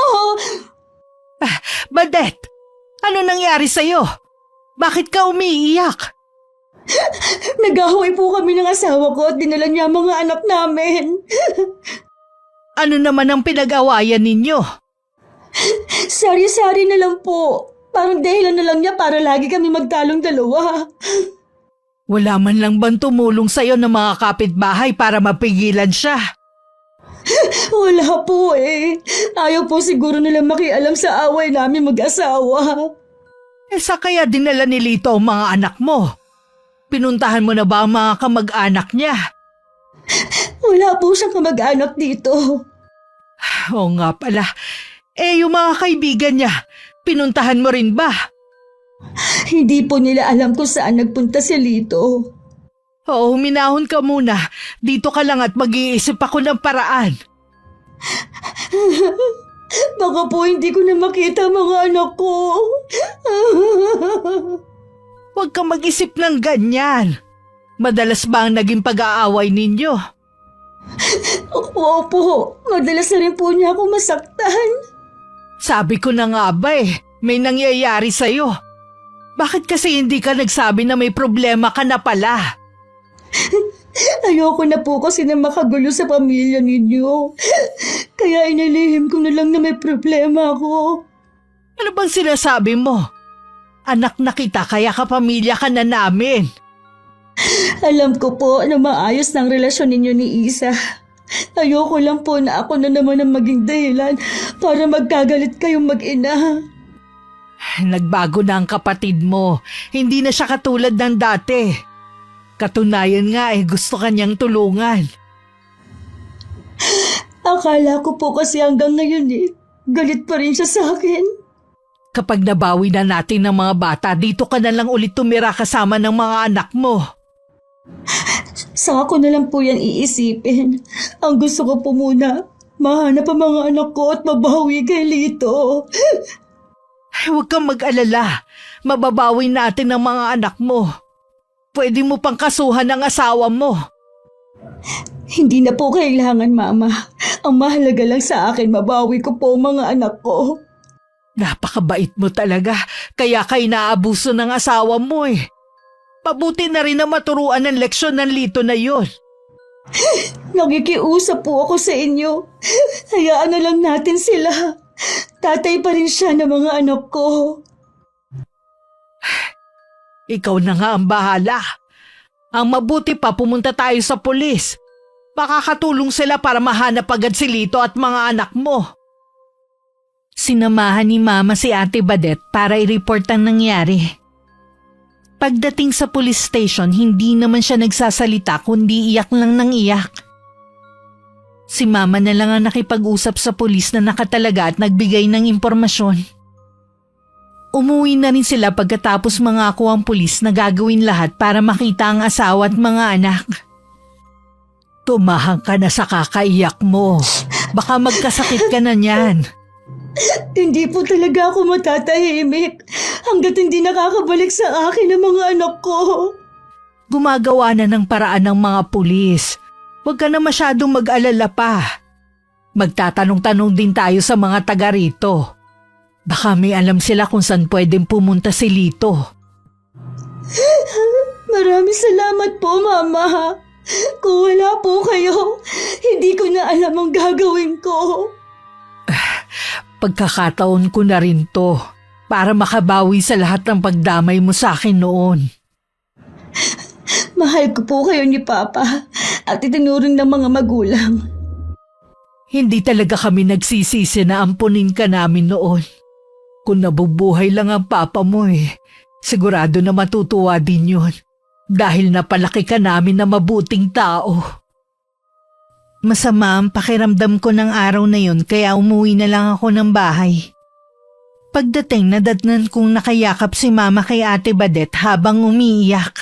Badet! Ano nangyari sa'yo? Bakit ka umiiyak? Nag-away po kami ng asawa ko at dinala niya ang mga anak namin. Ano naman ang pinag-awayan ninyo? Sari-sari na lang po. Parang dahilan na lang niya para lagi kami magtalong dalawa. Wala man lang bang tumulong sa'yo ng mga kapitbahay para mapigilan siya? Wala po Ayaw po siguro nilang makialam sa away namin mag-asawa. Sa kaya dinala ni Lito ang mga anak mo? Pinuntahan mo na ba ang mga kamag-anak niya? Wala po siyang kamag-anak dito. Oo nga pala. Yung mga kaibigan niya, pinuntahan mo rin ba? Hindi po nila alam kung saan nagpunta si Lito. Oo, huminahon ka muna. Dito ka lang at mag-iisip ako ng paraan. Baka po hindi ko na makita ang mga anak ko. Huwag kang mag-isip ng ganyan. Madalas ba ang naging pag-aaway ninyo? Opo, madalas na rin po niya ako masaktan. Sabi ko na nga ba may nangyayari sa'yo. Bakit kasi hindi ka nagsabi na may problema ka na pala? Ayoko na po kasi na makagulo sa pamilya ninyo. Kaya inilihim ko na lang na may problema ako. Ano bang sinasabi mo? Anak na kita kaya kapamilya ka na namin. Alam ko po na maayos ng relasyon ninyo ni Isa. Ayoko lang po na ako na naman ang maging dahilan para magkagalit kayong mag-ina. Nagbago na ang kapatid mo. Hindi na siya katulad ng dati. Katunayan nga gusto kanyang tulungan. Akala ko po kasi hanggang ngayon galit pa rin siya sa akin. Kapag nabawi na natin ng mga bata, dito ka na lang ulit tumira kasama ng mga anak mo. Saka ko na lang po yan iisipin. Ang gusto ko po muna, mahanap ang mga anak ko at mabawi kay Lito. Huwag kang mag-alala. Mababawi natin ang mga anak mo. Pwede mo pang kasuhan ang asawa mo. Hindi na po kailangan, Mama. Ang mahalaga lang sa akin, mabawi ko po ang mga anak ko. Napakabait mo talaga, kaya ka inaabuso ng asawa mo Pabuti na rin na maturuan ng leksyon ng Lito na yon. Nakikiusap po ako sa inyo. Hayaan na lang natin sila. Tatay pa rin siya ng mga anak ko. Ikaw na nga ang bahala. Ang mabuti pa pumunta tayo sa pulis. Makakatulong sila para mahanap agad si Lito at mga anak mo. Sinamahan ni Mama si Ate Badet para i-report ang nangyari. Pagdating sa police station, hindi naman siya nagsasalita kundi iyak lang ng iyak. Si Mama na lang ang nakipag-usap sa pulis na nakatalaga at nagbigay ng impormasyon. Umuwi na rin sila pagkatapos mangako ang pulis na gagawin lahat para makita ang asawa at mga anak. Tumahang ka na sa kakaiyak mo. Baka magkasakit ka na niyan. Hindi po talaga ako matatahimik hanggat hindi nakakabalik sa akin ang mga anak ko. Gumagawa na ng paraan ng mga pulis. Huwag ka na masyadong mag-alala pa. Magtatanong-tanong din tayo sa mga taga rito. Baka may alam sila kung saan pwedeng pumunta si Lito. Maraming salamat po, Mama. Kung wala po kayo, hindi ko na alam ang gagawin ko. Pagkakataon ko na rin to para makabawi sa lahat ng pagdamay mo sa akin noon. Mahal ko po kayo ni Papa at itinuring ng mga magulang. Hindi talaga kami nagsisisi na ampunin ka namin noon. Kung nabubuhay lang ang papa mo sigurado na matutuwa din yun. Dahil napalaki ka namin na mabuting tao. Masama ang pakiramdam ko ng araw na yun kaya umuwi na lang ako ng bahay. Pagdating nadatnan kong nakayakap si Mama kay Ate Badet habang umiiyak.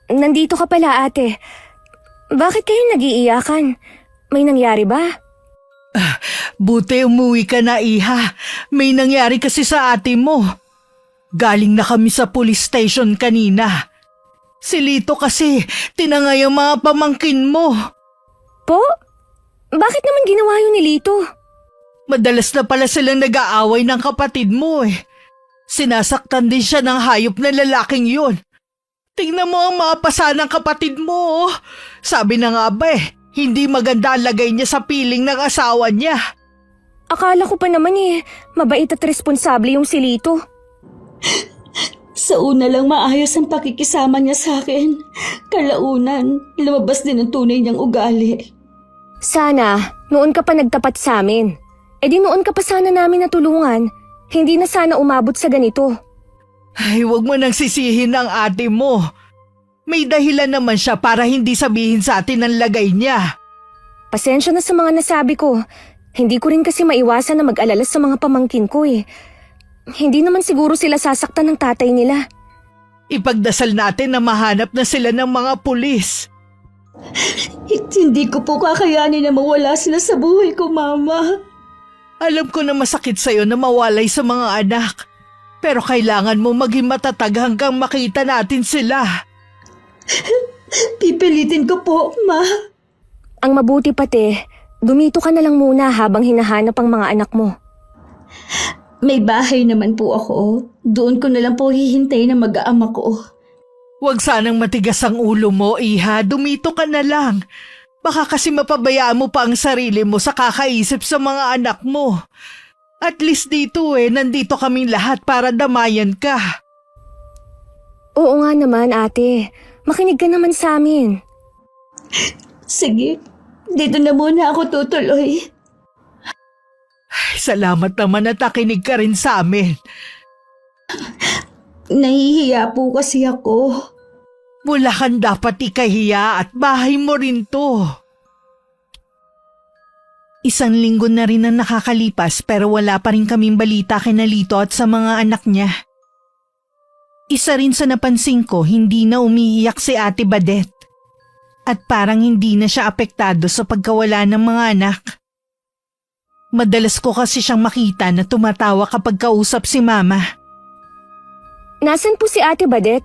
Nandito ka pala, ate. Bakit kayo nag-iiyakan? May nangyari ba? Buti umuwi ka na, Iha. May nangyari kasi sa ate mo. Galing na kami sa police station kanina. Si Lito kasi tinangay ang mga pamangkin mo. Po? Bakit naman ginawa yun ni Lito? Madalas na pala silang nag-aaway ng kapatid mo Sinasaktan din siya ng hayop na lalaking yun. Tingnan mo ang mga pasa ng kapatid mo. Sabi na nga ba hindi maganda ang lagay niya sa piling ng asawa niya. Akala ko pa naman mabait at responsable yung si Lito. Sa una lang maayos ang pakikisama niya sa akin. Kalaunan, lumabas din ang tunay niyang ugali. Sana, noon ka pa nagtapat sa amin. Di noon ka pa sana namin natulungan. Hindi na sana umabot sa ganito. Ay, huwag mo nang sisihin ang ate mo. May dahilan naman siya para hindi sabihin sa atin ang lagay niya. Pasensya na sa mga nasabi ko. Hindi ko rin kasi maiwasan na mag-alala sa mga pamangkin ko Hindi naman siguro sila sasaktan ng tatay nila. Ipagdasal natin na mahanap na sila ng mga pulis. Hindi ko po kakayanin na mawala sila sa buhay ko, Mama. Alam ko na masakit sa'yo na mawalay sa mga anak. Pero kailangan mo maging matatag hanggang makita natin sila. Pipilitin ko po, Ma. Ang mabuti pati, dumito ka na lang muna habang hinahanap ang mga anak mo. May bahay naman po ako. Doon ko na lang po hihintay na mag-aama ko. Huwag sanang matigas ang ulo mo, Iha. Dumito ka na lang. Baka kasi mapabayaan mo pa ang sarili mo sa kakaisip sa mga anak mo. At least dito nandito kaming lahat para damayan ka. Oo nga naman, ate. Makinig ka naman sa amin. Sige, dito na muna ako tutuloy. Ay, salamat naman at nakinig ka rin sa amin. Nahihiya po kasi ako. Wala kang dapat ikahiya at bahay mo rin to. 1 linggo na rin ang nakakalipas pero wala pa rin kaming balita kina Lito at sa mga anak niya. Isa rin sa napansin ko, hindi na umiiyak si Ate Badet. At parang hindi na siya apektado sa pagkawala ng mga anak. Madalas ko kasi siyang makita na tumatawa kapag kausap si Mama. Nasaan po si Ate Badet?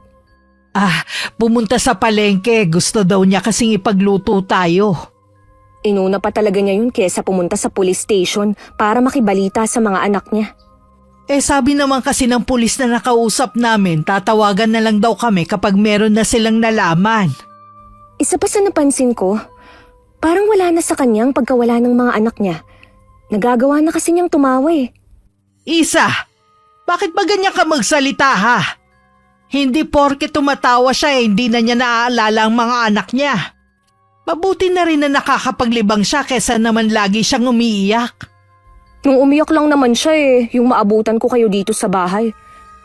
Pumunta sa palengke. Gusto daw niya kasing ipagluto tayo. Inuna pa talaga niya yun kesa pumunta sa police station para makibalita sa mga anak niya. Sabi naman kasi ng pulis na nakausap namin, tatawagan na lang daw kami kapag meron na silang nalaman. Isa pa sa napansin ko, parang wala na sa kanyang pagkawala ng mga anak niya. Nagagawa na kasi niyang tumawa Isa, bakit ba ganyan ka magsalita ha? Hindi porke tumatawa siya hindi na niya naaalala ang mga anak niya. Mabuti na rin na nakakapaglibang siya kesa naman lagi siyang umiiyak. Nung umiyak lang naman siya yung maabutan ko kayo dito sa bahay.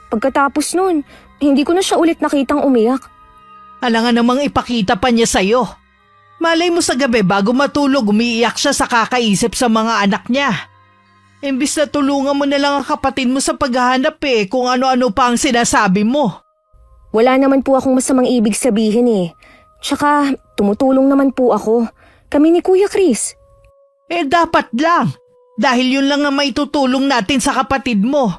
Pagkatapos nun, hindi ko na siya ulit nakitang umiyak. Alangan namang ipakita pa niya sa'yo. Malay mo sa gabi bago matulog umiiyak siya sa kakaisip sa mga anak niya. Imbis na tulungan mo na lang ang kapatid mo sa paghahanap kung ano-ano pa ang sinasabi mo. Wala naman po akong masamang ibig sabihin Tsaka tumutulong naman po ako. Kami ni Kuya Chris. Dapat lang. Dahil yun lang ang maitutulong natin sa kapatid mo.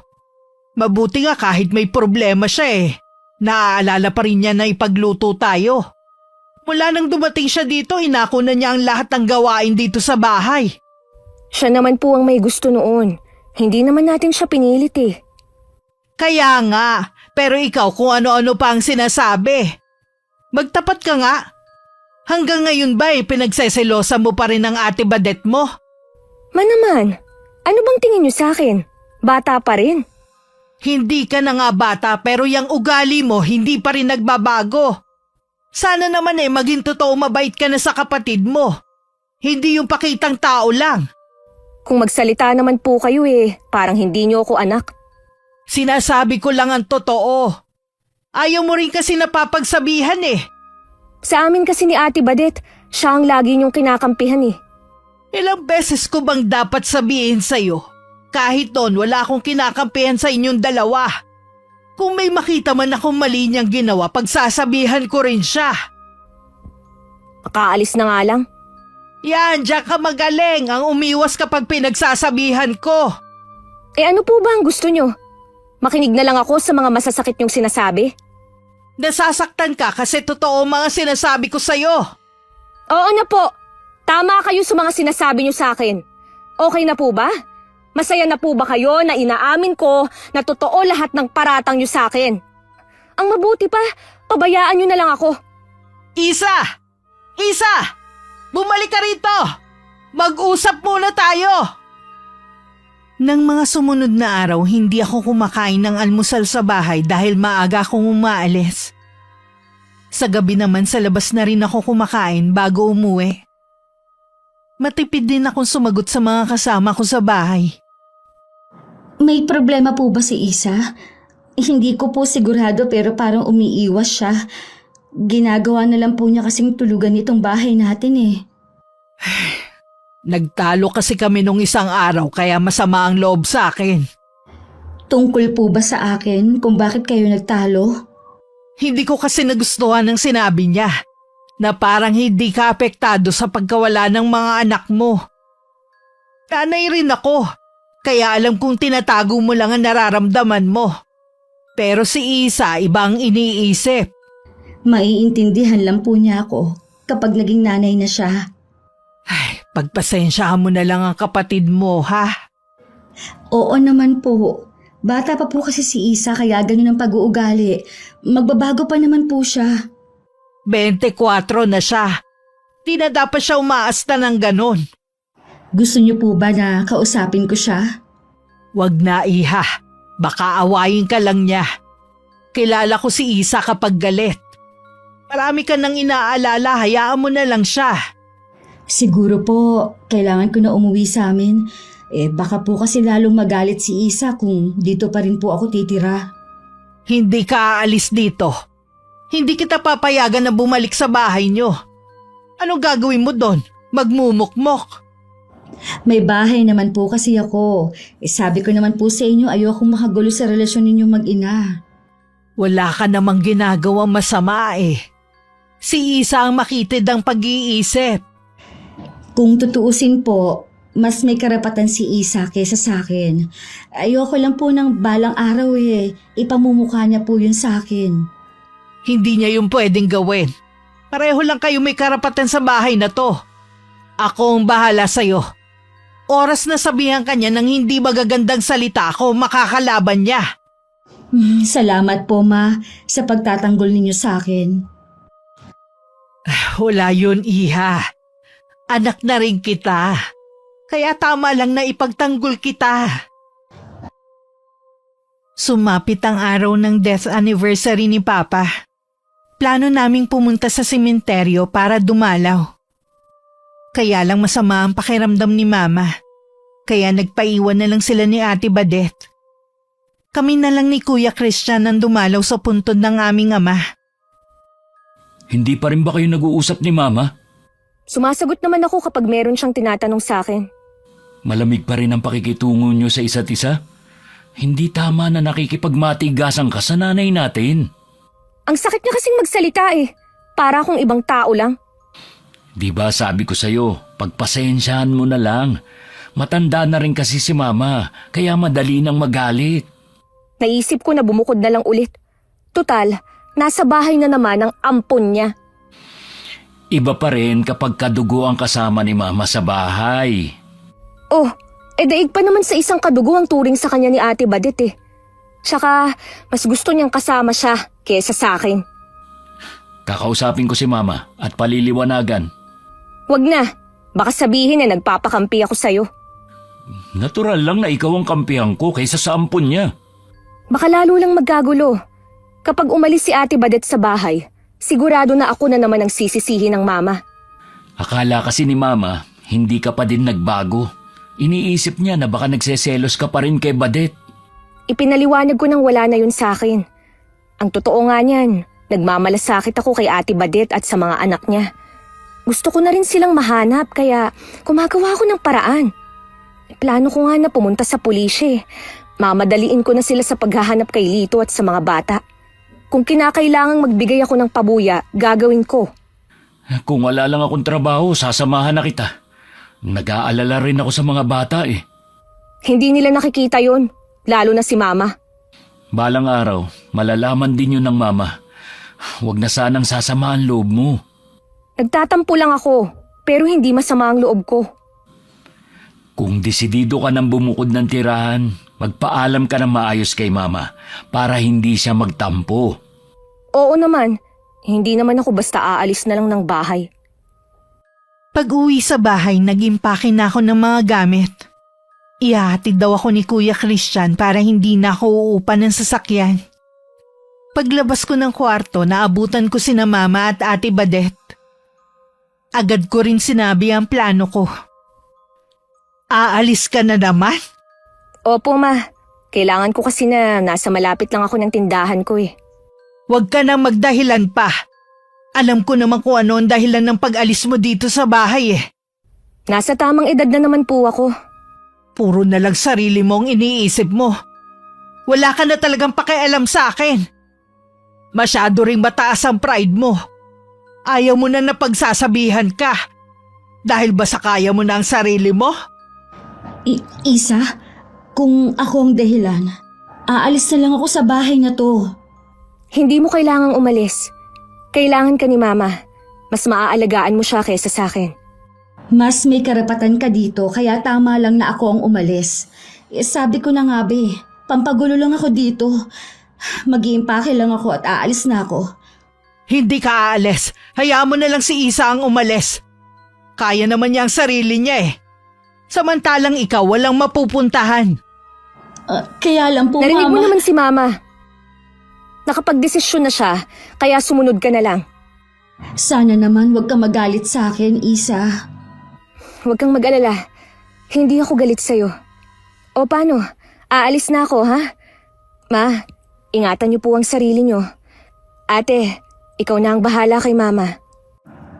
Mabuti nga kahit may problema siya naaalala pa rin niya na ipagluto tayo. Mula nang dumating siya dito, inako na niya ang lahat ng gawain dito sa bahay. Siya naman po ang may gusto noon. Hindi naman natin siya pinilit eh. Kaya nga, pero ikaw kung ano-ano pa ang sinasabi. Magtapat ka nga. Hanggang ngayon ba pinagseselosa mo pa rin ang ate Badet mo? Naman, ano bang tingin niyo sa akin? Bata pa rin. Hindi ka na nga bata pero yung ugali mo hindi pa rin nagbabago. Sana naman maging totoo mabait ka na sa kapatid mo. Hindi yung pakitang tao lang. Kung magsalita naman po kayo parang hindi niyo ako anak. Sinasabi ko lang ang totoo. Ayaw mo rin kasi napapagsabihan Sa amin kasi ni Ate Badet, siya ang lagi niyong kinakampihan Ilang beses ko bang dapat sabihin sa'yo? Kahit noon wala akong kinakampihan sa inyong dalawa. Kung may makita man akong mali niyang ginawa, pagsasabihan ko rin siya. Makaalis na nga lang. Yan, diyan ka magaling ang umiwas kapag pinagsasabihan ko. Ano po ba ang gusto niyo? Makinig na lang ako sa mga masasakit niyong sinasabi? Nasasaktan ka kasi totoo mga sinasabi ko sa'yo. Oo na po. Tama kayo sa mga sinasabi niyo sa akin. Okay na po ba? Masaya na po ba kayo na inaamin ko na totoo lahat ng paratang niyo sa akin? Ang mabuti pa, pabayaan niyo na lang ako. Isa! Isa! Bumalik ka rito! Mag-usap muna tayo! Nang mga sumunod na araw, hindi ako kumakain ng almusal sa bahay dahil maaga akong umaalis. Sa gabi naman sa labas na rin ako kumakain bago umuwi. Matipid din akong sumagot sa mga kasama ko sa bahay. May problema po ba si Isa? Hindi ko po sigurado pero parang umiiwas siya. Ginagawa na lang po niya kasing tulugan itong bahay natin Nagtalo kasi kami nung isang araw kaya masama ang loob sa akin. Tungkol po ba sa akin kung bakit kayo nagtalo? Hindi ko kasi nagustuhan ng sinabi niya na parang hindi ka apektado sa pagkawala ng mga anak mo. Nanay rin ako, kaya alam kong tinatago mo lang ang nararamdaman mo. Pero si Isa ibang iniisip. Maiintindihan lang po niya ako kapag naging nanay na siya. Ay, pagpasensyahan mo na lang ang kapatid mo, ha? Oo naman po. Bata pa po kasi si Isa kaya ganun ang pag-uugali. Magbabago pa naman po siya. 24 na siya. Di na dapat siya umaasta ng ganon. Gusto niyo po ba na kausapin ko siya? Wag na, Iha. Baka awayin ka lang niya. Kilala ko si Isa kapag galit. Marami ka nang inaalala, hayaan mo na lang siya. Siguro po, kailangan ko na umuwi sa amin. Baka po kasi lalong magalit si Isa kung dito pa rin po ako titira. Hindi ka aalis dito. Hindi kita papayagan na bumalik sa bahay niyo. Ano gagawin mo doon? Magmumukmok. May bahay naman po kasi ako. Sabi ko naman po sa inyo, ayokong makagulo sa relasyon ninyo mag-ina. Wala ka namang ginagawang masama Si Isa ang makitid ang pag-iisip. Kung tutuusin po, mas may karapatan si Isa kaysa sa akin. Ayoko lang po ng balang araw ipamumukha niya po yun sa akin. Hindi niya yung pwedeng gawin. Pareho lang kayo may karapatan sa bahay na to. Ako ang bahala sa'yo. Oras na sabihan kanya ng hindi magagandang salita ako makakalaban niya. Salamat po ma sa pagtatanggol ninyo sa akin. Wala yun, Iha. Anak na rin kita. Kaya tama lang na ipagtanggol kita. Sumapit ang araw ng death anniversary ni Papa. Plano naming pumunta sa sementeryo para dumalaw. Kaya lang masama ang pakiramdam ni Mama. Kaya nagpaiwan na lang sila ni Ate Badet. Kami na lang ni Kuya Christian ang dumalaw sa puntod ng aming ama. Hindi pa rin ba kayo nag-uusap ni Mama? Sumasagot naman ako kapag meron siyang tinatanong sa akin. Malamig pa rin ang pakikitungo nyo sa isa't isa? Hindi tama na nakikipagmatigasan ka sa nanay natin. Ang sakit niya kasing magsalita Para akong ibang tao lang. Di ba sabi ko sa'yo, Pagpasensyahan mo na lang. Matanda na rin kasi si Mama, kaya madali nang magalit. Naisip ko na bumukod na lang ulit. Tutal, nasa bahay na naman ang ampon niya. Iba pa rin kapag kadugo ang kasama ni Mama sa bahay. Oh, daig pa naman sa isang kadugo ang turing sa kanya ni Ate Badet eh. Tsaka, mas gusto niyang kasama siya kesa sa akin. Kakausapin ko si Mama at paliliwanagan. Wag na, baka sabihin na nagpapakampi ako sa'yo. Natural lang na ikaw ang kampihan ko kaysa sa ampon niya. Baka lalo lang magkagulo. Kapag umalis si Ate Badet sa bahay, sigurado na ako na naman ang sisisihin ng Mama. Akala kasi ni Mama, hindi ka pa din nagbago. Iniisip niya na baka nagseselos ka pa rin kay Badet. Ipinaliwanag ko nang wala na yun sa akin. Ang totoo nga niyan, nagmamalasakit ako kay Ate Badet at sa mga anak niya. Gusto ko na rin silang mahanap kaya gumagawa ko ng paraan. Plano ko nga na pumunta sa pulisya. Mamadaliin ko na sila sa paghahanap kay Lito at sa mga bata. Kung kinakailangang magbigay ako ng pabuya, gagawin ko. Kung wala lang akong trabaho, sasamahan na kita. Nag-aalala rin ako sa mga bata eh. Hindi nila nakikita yon, lalo na si Mama. Balang araw, malalaman din yun ng Mama. Huwag na sanang sasama ang loob mo. Nagtatampo lang ako, pero hindi masama ang loob ko. Kung desidido ka nang bumukod ng tirahan, magpaalam ka ng maayos kay Mama para hindi siya magtampo. Oo naman, hindi naman ako basta aalis na lang ng bahay. Pag-uwi sa bahay, nag-impake na ako ng mga gamit. Ihahatid daw ako ni Kuya Christian para hindi na ako uupan ng sasakyan. Paglabas ko ng kwarto, naabutan ko sina Mama at Ate Badet. Agad ko rin sinabi ang plano ko. Aalis ka na naman? Opo, Ma. Kailangan ko kasi na nasa malapit lang ako ng tindahan ko eh. Huwag ka nang magdahilan pa. Alam ko naman kung ano ang dahilan ng pag-alis mo dito sa bahay eh. Nasa tamang edad na naman po ako. Puro na lang sarili mo ang iniisip mo. Wala ka na talagang pakialam sa akin. Masyado ring mataas ang pride mo. Ayaw mo na napagsasabihan ka. Dahil ba sa kaya mo na ang sarili mo? Isa, kung ako ang dahilan, aalis na lang ako sa bahay na to. Hindi mo kailangang umalis. Kailangan ka ni Mama. Mas maaalagaan mo siya kaysa sa akin. Mas may karapatan ka dito kaya tama lang na ako ang umalis. Sabi ko na nga pampagulo lang ako dito. Mag-iimpake lang ako at aalis na ako. Hindi ka aalis. Hayaan mo na lang si Isa ang umalis. Kaya naman niya ang sarili niya eh. Samantalang ikaw walang mapupuntahan. Kaya lang po, Narinig Mama. mo naman si Mama. Nakapagdesisyon na siya, kaya sumunod ka na lang. Sana naman wag ka magalit sa akin, Isa. Huwag kang mag-alala. Hindi ako galit sa'yo. O paano? Aalis na ako, ha? Ma, ingatan niyo po ang sarili niyo. Ate, ikaw na ang bahala kay Mama.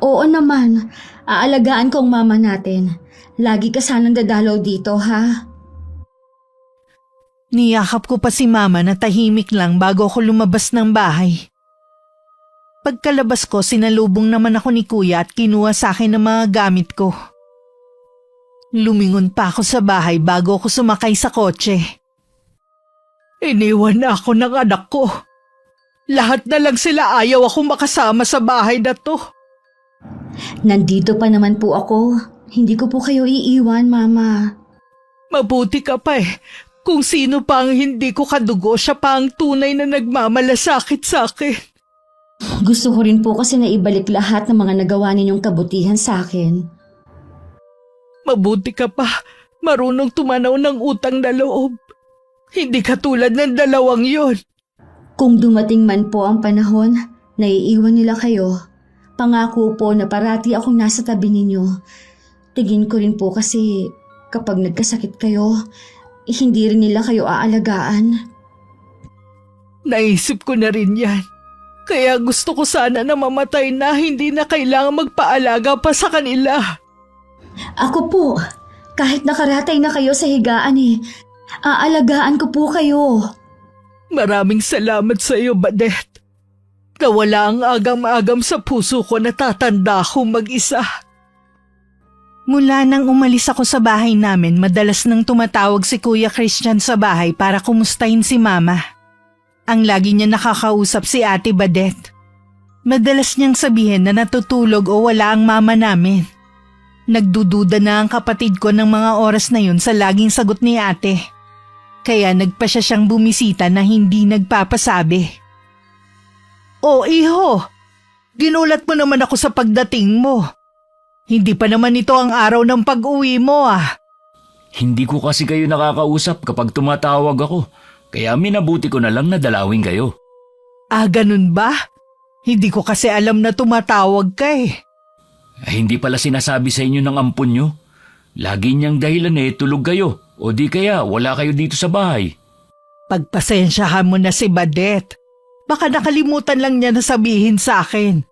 Oo naman, aalagaan ko ang mama natin. Lagi ka sanang dadalaw dito, ha? Niyakap ko pa si Mama na tahimik lang bago ako lumabas ng bahay. Pagkalabas ko, sinalubong naman ako ni Kuya at kinuha sa akin ang mga gamit ko. Lumingon pa ako sa bahay bago ako sumakay sa kotse. Iniwan na ako ng anak ko. Lahat na lang sila ayaw akong makasama sa bahay na to. Nandito pa naman po ako. Hindi ko po kayo iiwan, Mama. Mabuti ka pa eh. Kung sino pa ang hindi ko kadugo, siya pa ang tunay na nagmamalasakit sa akin. Gusto ko rin po kasi na ibalik lahat ng mga nagawa ninyong kabutihan sa akin. Mabuti ka pa. Marunong tumanaw ng utang na loob. Hindi katulad ng dalawang yon. Kung dumating man po ang panahon na iiwan nila kayo, pangako po na parati akong nasa tabi ninyo. Tingin ko rin po kasi kapag nagkasakit kayo, hindi rin nila kayo aalagaan. Naisip ko na rin yan. Kaya gusto ko sana na mamatay na hindi na kailangan magpaalaga pa sa kanila. Ako po, kahit nakaratay na kayo sa higaan aalagaan ko po kayo. Maraming salamat sa iyo, Badet. Nawala ang agam-agam sa puso ko na tatanda akong mag-isa. Mula nang umalis ako sa bahay namin, madalas nang tumatawag si Kuya Christian sa bahay para kumustahin si Mama. Ang lagi niya nakakausap si Ate Badette. Madalas niyang sabihin na natutulog o wala ang mama namin. Nagdududa na ang kapatid ko ng mga oras na yun sa laging sagot ni ate. Kaya nagpa siya siyang bumisita na hindi nagpapasabi. "Oh, iho, ginulat mo naman ako sa pagdating mo. Hindi pa naman ito ang araw ng pag-uwi mo ah." Hindi ko kasi kayo nakakausap kapag tumatawag ako, kaya minabuti ko na lang na dalawin kayo. Ah, ganun ba? Hindi ko kasi alam na tumatawag ka eh. Hindi pala sinasabi sa inyo ng ampon nyo. Lagi niyang dahilan tulog kayo o di kaya wala kayo dito sa bahay. Pagpasensyahan mo na si Badette. Baka nakalimutan lang niya na sabihin sa akin.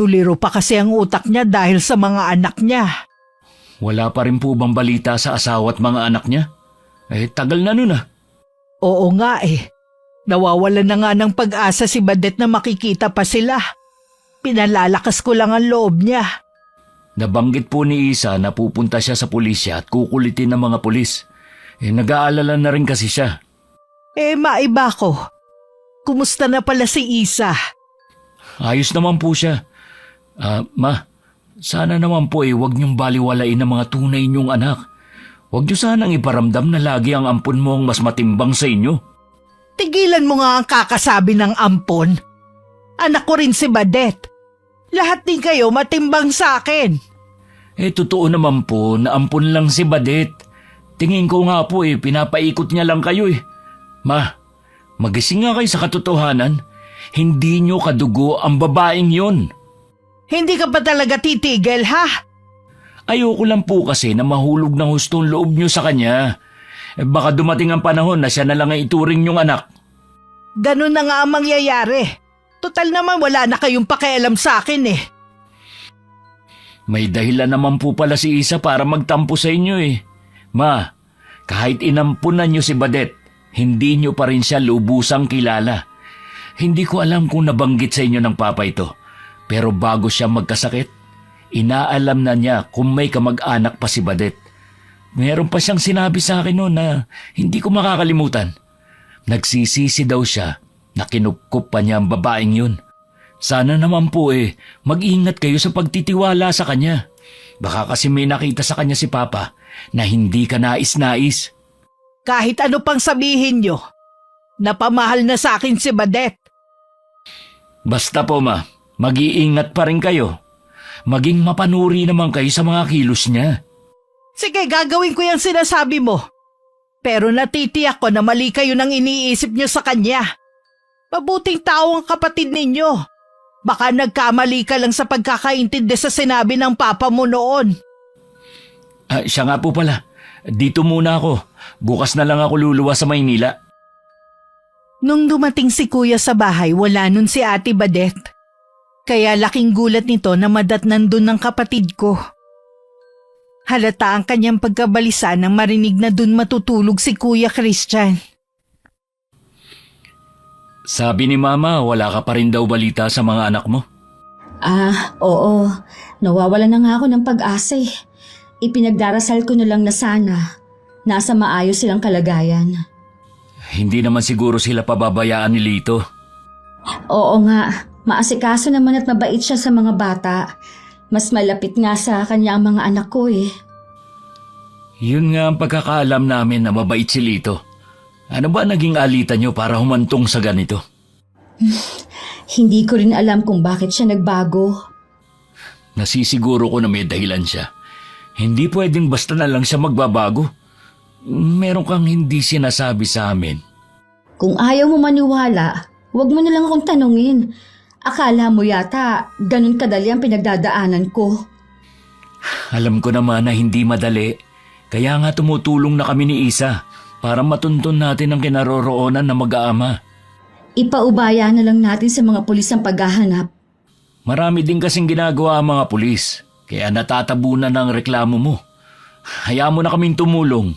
Tuliro pa kasi ang utak niya dahil sa mga anak niya. Wala pa rin po bang balita sa asawa at mga anak niya? Tagal na nun ah. Oo nga eh. Nawawalan na nga ng pag-asa si Badette na makikita pa sila. Pinalalakas ko lang ang loob niya. Nabanggit po ni Isa na pupunta siya sa pulisya at kukulitin ng mga pulis. Nag-aalala na rin kasi siya. Maiba ko. Kumusta na pala si Isa? Ayos naman po siya. Ma, sana naman po wag niyong baliwalain ang mga tunay niyong anak. Wag niyo sanang iparamdam na lagi ang ampon mo ang mas matimbang sa inyo. Tigilan mo nga ang kakasabi ng ampon. Anak ko rin si Badette. Lahat din kayo matimbang sa akin. Totoo naman po na ampon lang si Badette. Tingin ko nga po pinapaikot niya lang kayo Ma, magising nga kayo sa katotohanan. Hindi niyo kadugo ang babaeng yon. Hindi ka pa talaga titigil ha? Ayoko lang po kasi na mahulog ng hustong loob niyo sa kanya. Baka dumating ang panahon na siya na lang ang ituring niyong anak. Ganun na nga ang mangyayari. Total naman wala na kayong pakialam sa akin May dahilan naman po pala si Isa para magtampo sa inyo Ma, kahit inampunan niyo si Badette, hindi niyo pa rin siya lubusang kilala. Hindi ko alam kung nabanggit sa inyo ng papa ito. Pero bago siya magkasakit, inaalam na niya kung may kamag-anak pa si Badette. Meron pa siyang sinabi sa akin noon na hindi ko makakalimutan. Nagsisisi daw siya na kinupkup pa niya ang babaeng yun. Sana naman po mag-ingat kayo sa pagtitiwala sa kanya. Baka kasi may nakita sa kanya si Papa na hindi ka nais-nais. Kahit ano pang sabihin niyo, napamahal na sa akin si Badette. Basta po ma, mag-iingat pa rin kayo. Maging mapanuri naman kayo sa mga kilos niya. Sige, gagawin ko yung sinasabi mo. Pero natitiyak ko na mali kayo nang iniisip niyo sa kanya. Mabuting tao ang kapatid ninyo. Baka nagkamali ka lang sa pagkakaintindi sa sinabi ng papa mo noon. Siya nga po pala. Dito muna ako. Bukas na lang ako luluwas sa Maynila. Nung dumating si Kuya sa bahay, wala nun si Ate Badette. Kaya laking gulat nito na madatnan dun ng kapatid ko. Halata ang kanyang pagkabalisa nang marinig na dun matutulog si Kuya Christian. Sabi ni Mama, wala ka pa rin daw balita sa mga anak mo? Oo. Nawawala na nga ako ng pag-asa Ipinagdarasal ko na lang na sana nasa maayos silang kalagayan. Hindi naman siguro sila pababayaan ni Lito. Oo nga, maasikaso naman at mabait siya sa mga bata. Mas malapit nga sa kanya ang mga anak ko Yun nga ang pagkakaalam namin na mabait si Lito. Ano ba naging alitan niyo para humantong sa ganito? Hindi ko rin alam kung bakit siya nagbago. Nasisiguro ko na may dahilan siya. Hindi pwedeng basta na lang siya magbabago. Meron kang hindi sinasabi sa amin. Kung ayaw mo maniwala, huwag mo na lang akong tanungin. Akala mo yata ganun kadali ang pinagdadaanan ko. Alam ko naman na hindi madali. Kaya nga tumutulong na kami ni Isa para matuntun natin ang kinaroroonan ng mag-aama. Ipaubaya na lang natin sa mga pulis ang paghahanap. Marami din kasing ginagawa ang mga pulis. Kaya natatabunan ng reklamo mo. Hayaan mo na kaming tumulong.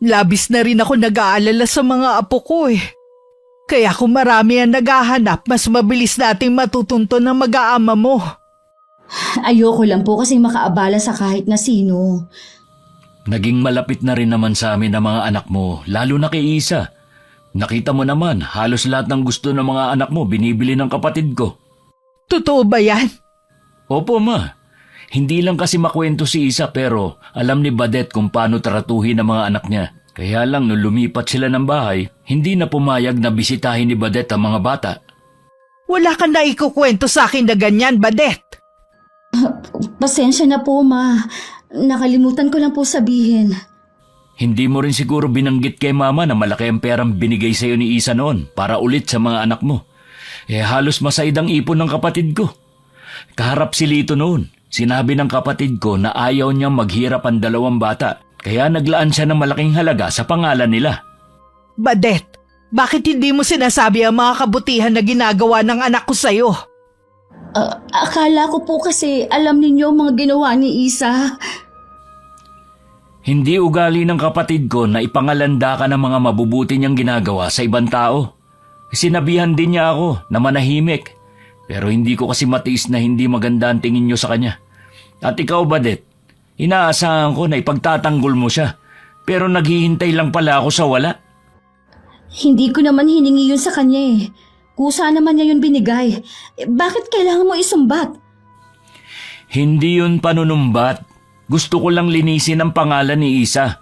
Labis na rin ako nag-aalala sa mga apo ko Kaya kung marami ang naghahanap, mas mabilis nating matutunton ng mag-aama mo. Ayoko lang po kasi makaabala sa kahit na sino. Naging malapit na rin naman sa amin ang mga anak mo, lalo na kay Isa. Nakita mo naman, halos lahat ng gusto ng mga anak mo binibili ng kapatid ko. Totoo ba yan? Opo, ma. Hindi lang kasi makwento si Isa pero alam ni Badet kung paano tratuhin ang mga anak niya. Kaya lang nung lumipat sila ng bahay, hindi na pumayag na bisitahin ni Badet ang mga bata. Wala ka na ikukwento sa akin na ganyan, Badet. Pasensya na po, ma. Nakalimutan ko lang po sabihin. Hindi mo rin siguro binanggit kay mama na malaki ang perang binigay sa'yo ni Isa noon para ulit sa mga anak mo. Halos masaid ang ipon ng kapatid ko. Kaharap si Lito noon. Sinabi ng kapatid ko na ayaw niyang maghirap ang dalawang bata, kaya naglaan siya ng malaking halaga sa pangalan nila. Badet, bakit hindi mo sinasabi ang mga kabutihan na ginagawa ng anak ko sa'yo? Akala ko po kasi alam ninyo ang mga ginawa ni Isa. Hindi ugali ng kapatid ko na ipangalanda ka ng mga mabubuti niyang ginagawa sa ibang tao. Sinabihan din niya ako na manahimik, pero hindi ko kasi matiis na hindi maganda ang tingin niyo sa kanya. At ikaw, Badet, inaasahan ko na ipagtatanggol mo siya, pero naghihintay lang pala ako sa wala. Hindi ko naman hiningi yun sa kanya eh. Kusa naman niya yun binigay. Bakit kailangan mo isumbat? Hindi yun panunumbat. Gusto ko lang linisin ang pangalan ni Isa.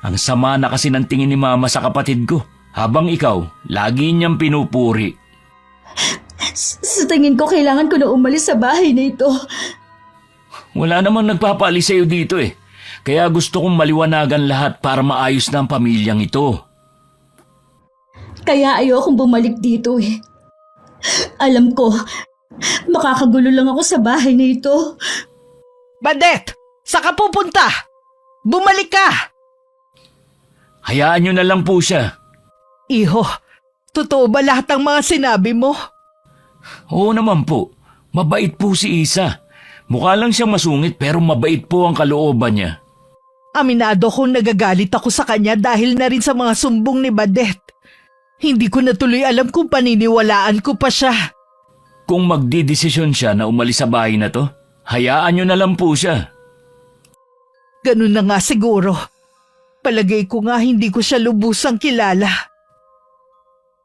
Ang sama na kasi ng tingin ni Mama sa kapatid ko, habang ikaw, lagi niyang pinupuri. Sa tingin ko kailangan ko na umalis sa bahay na ito. Wala namang nagpapaalis sa'yo dito eh. Kaya gusto kong maliwanagan lahat para maayos na ang pamilyang ito. Kaya ayokong bumalik dito eh. Alam ko, makakagulo lang ako sa bahay na ito. Badet, saan ka pupunta? Bumalik ka! Hayaan niyo na lang po siya. Iho, totoo ba lahat ng mga sinabi mo? Oo naman po. Mabait po si Isa. Mukha lang siyang masungit pero mabait po ang kalooban niya. Aminado kong nagagalit ako sa kanya dahil na rin sa mga sumbong ni Badet. Hindi ko na tuloy alam kung paniniwalaan ko pa siya. Kung magdidesisyon siya na umalis sa bahay na to, hayaan niyo na lang po siya. Ganun na nga siguro. Palagay ko nga hindi ko siya lubusang kilala.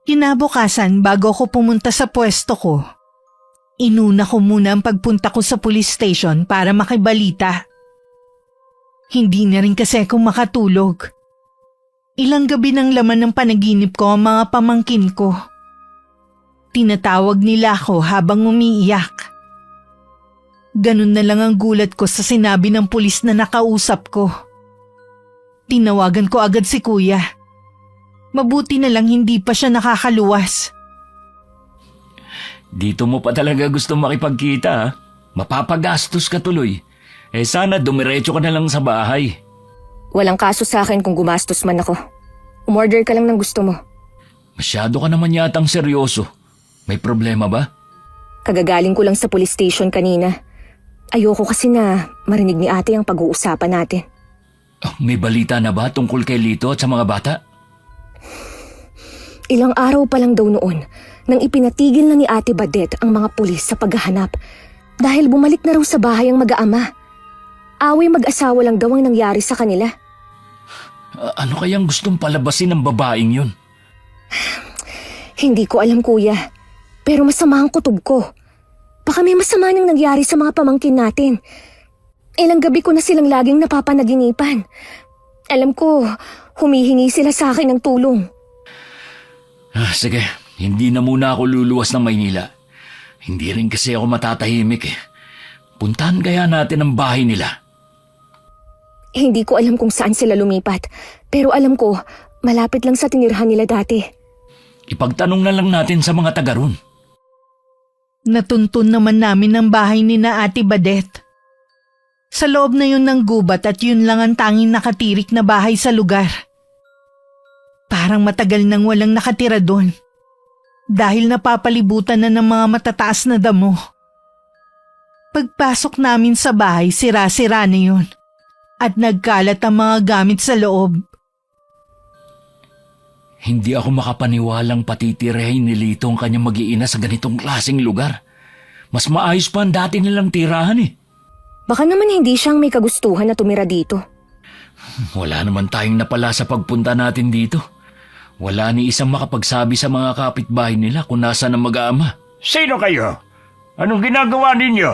Kinabukasan bago ako pumunta sa pwesto ko, inuna ko muna ang pagpunta ko sa police station para makibalita. Hindi na rin kasi ako makatulog. Ilang gabi ng laman ng panaginip ko ang mga pamangkin ko. Tinatawag nila ako habang umiiyak. Ganun na lang ang gulat ko sa sinabi ng pulis na nakausap ko. Tinawagan ko agad si kuya. Mabuti na lang hindi pa siya nakakaluwas. Dito mo pa talaga gusto makipagkita ha? Mapapagastos ka tuloy. Sana dumiretso ka na lang sa bahay. Walang kaso sa akin kung gumastos man ako. Umorder ka lang ng gusto mo. Masyado ka naman yatang seryoso. May problema ba? Kagagaling ko lang sa police station kanina. Ayoko kasi na marinig ni ate ang pag-uusapan natin. May balita na ba tungkol kay Lito at sa mga bata? Ilang araw pa lang daw noon nang ipinatigil na ni Ate Badet ang mga pulis sa paghahanap dahil bumalik na raw sa bahay ang mag-aama. Away mag-asawa lang daw ang nangyari sa kanila. Ano kayang gustong palabasin ng babaeng yun? Hindi ko alam kuya, pero masama ang kutob ko. Baka may masama nang nangyari sa mga pamangkin natin. Ilang gabi ko na silang laging napapanaginipan. Alam ko, humihingi sila sa akin ng tulong. Sige, hindi na muna ako luluwas ng Maynila. Hindi rin kasi ako matatahimik eh. Puntahan kaya natin ang bahay nila. Hindi ko alam kung saan sila lumipat, pero alam ko, malapit lang sa tinirhan nila dati. Ipagtanong na lang natin sa mga taga ron. Natuntun naman namin ang bahay ni na Ate Badet. Sa loob na yun ng gubat at yun lang ang tanging nakatirik na bahay sa lugar. Parang matagal nang walang nakatira doon. Dahil napapalibutan na ng mga matataas na damo. Pagpasok namin sa bahay, sira-sira na yun. At nagkalat ang mga gamit sa loob. Hindi ako makapaniwalang patitirahin ni Lito ang kanyang mag-iina sa ganitong klaseng lugar. Mas maayos pa ang dati nilang tirahan eh. Baka naman hindi siyang may kagustuhan na tumira dito. Wala naman tayong napala sa pagpunta natin dito. Wala ni isang makapagsabi sa mga kapitbahay nila kung nasaan ang mag-aama. Sino kayo? Anong ginagawa ninyo?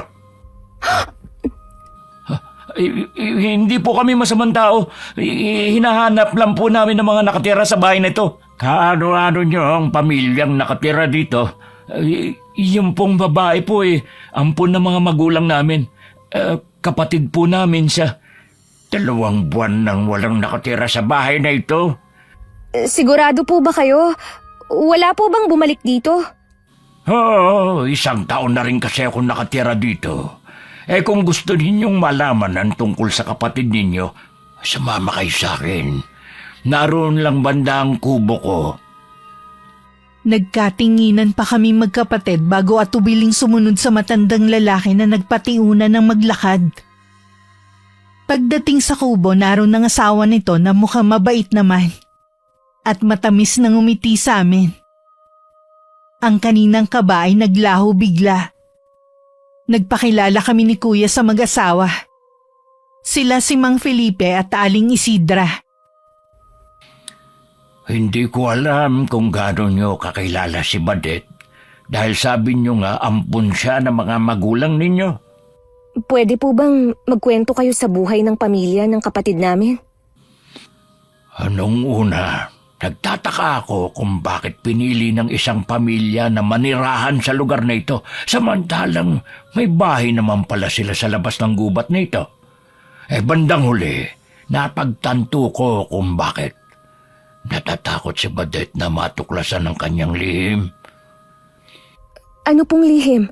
Hindi po kami masamang tao. Hinahanap lang po namin ng mga nakatira sa bahay na ito. Kaano-ano nyo ang pamilyang nakatira dito? Yung pong babae po ampun ng mga magulang namin. Kapatid po namin siya. 2 buwan nang walang nakatira sa bahay na ito. Sigurado po ba kayo? Wala po bang bumalik dito? Oo, 1 taon na rin kasi ako nakatira dito. Kung gusto ninyong malaman ang tungkol sa kapatid ninyo, sumama kayo sa akin. Naroon lang banda ang kubo ko. Nagkatinginan pa kami magkapatid bago atubiling sumunod sa matandang lalaki na nagpatiuna ng maglakad. Pagdating sa kubo, naroon ang asawa nito na mukhang mabait naman at matamis na ngumiti sa amin. Ang kaninang kaba ay naglaho bigla. Nagpakilala kami ni Kuya sa mag-asawa. Sila si Mang Felipe at Aling Isidra. Hindi ko alam kung gaano nyo kakilala si Badet dahil sabi nyo nga ampun siya ng mga magulang ninyo. Pwede po bang magkwento kayo sa buhay ng pamilya ng kapatid namin? Anong una, nagtataka ako kung bakit pinili ng isang pamilya na manirahan sa lugar na ito samantalang may bahay naman pala sila sa labas ng gubat na ito. Bandang huli, napagtanto ko kung bakit. Natatakot si Badet na matuklasan ng kanyang lihim. Ano pong lihim?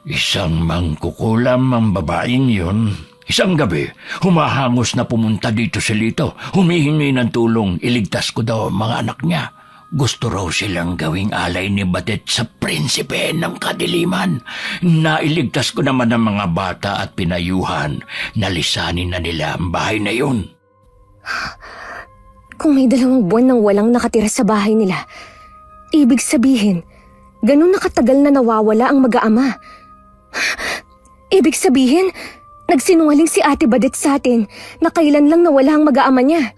Isang mangkukulam ang babaeng yun. Isang gabi, humahangos na pumunta dito si Lito. Humihingi ng tulong, iligtas ko daw ang mga anak niya. Gusto raw silang gawing alay ni Badet sa prinsipe ng kadiliman. Nailigtas ko naman ang mga bata at pinayuhan. Nalisanin na nila ang bahay na yun. Kung may 2 buwan nang walang nakatira sa bahay nila, ibig sabihin, ganun nakatagal na nawawala ang mag-aama. Ibig sabihin, nagsinungaling si Ate Badet sa atin na kailan lang nawala ang mag-aama niya.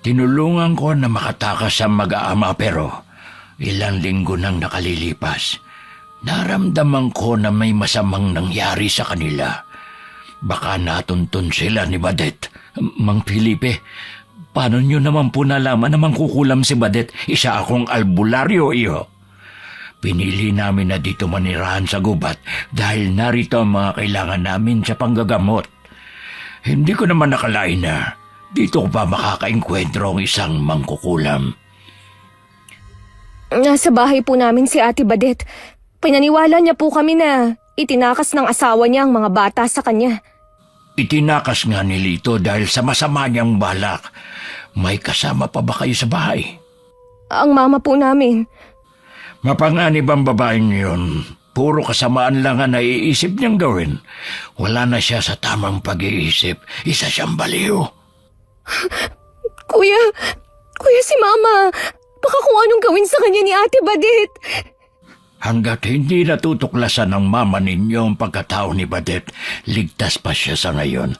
Tinulungan ko na makatakas ang mag-aama pero ilang linggo nang nakalilipas. Naramdaman ko na may masamang nangyari sa kanila. Baka natuntun sila ni Badet. Mang Felipe, paano nyo naman po nalaman na mangkukulam si Badet? Isa akong albularyo, iyo. Pinili namin na dito manirahan sa gubat dahil narito ang mga kailangan namin sa panggagamot. Hindi ko naman nakalain na dito ko pa makakaengkwentro ang isang mangkukulam. Nasa bahay po namin si Ate Badet. Pinaniwala niya po kami na itinakas ng asawa niya ang mga bata sa kanya. Itinakas nga ni Lito dahil sa masama niyang balak. May kasama pa ba kayo sa bahay? Ang mama po namin. Mapanganib ang babaeng yun. Puro kasamaan lang ang naiisip niyang gawin. Wala na siya sa tamang pag-iisip. Isa siyang baliw. Kuya si Mama. Baka kung anong gawin sa kanya ni Ate Badet. Hanggat hindi natutuklasan ng mama ninyo ang pagkatao ni Badet, ligtas pa siya sa ngayon.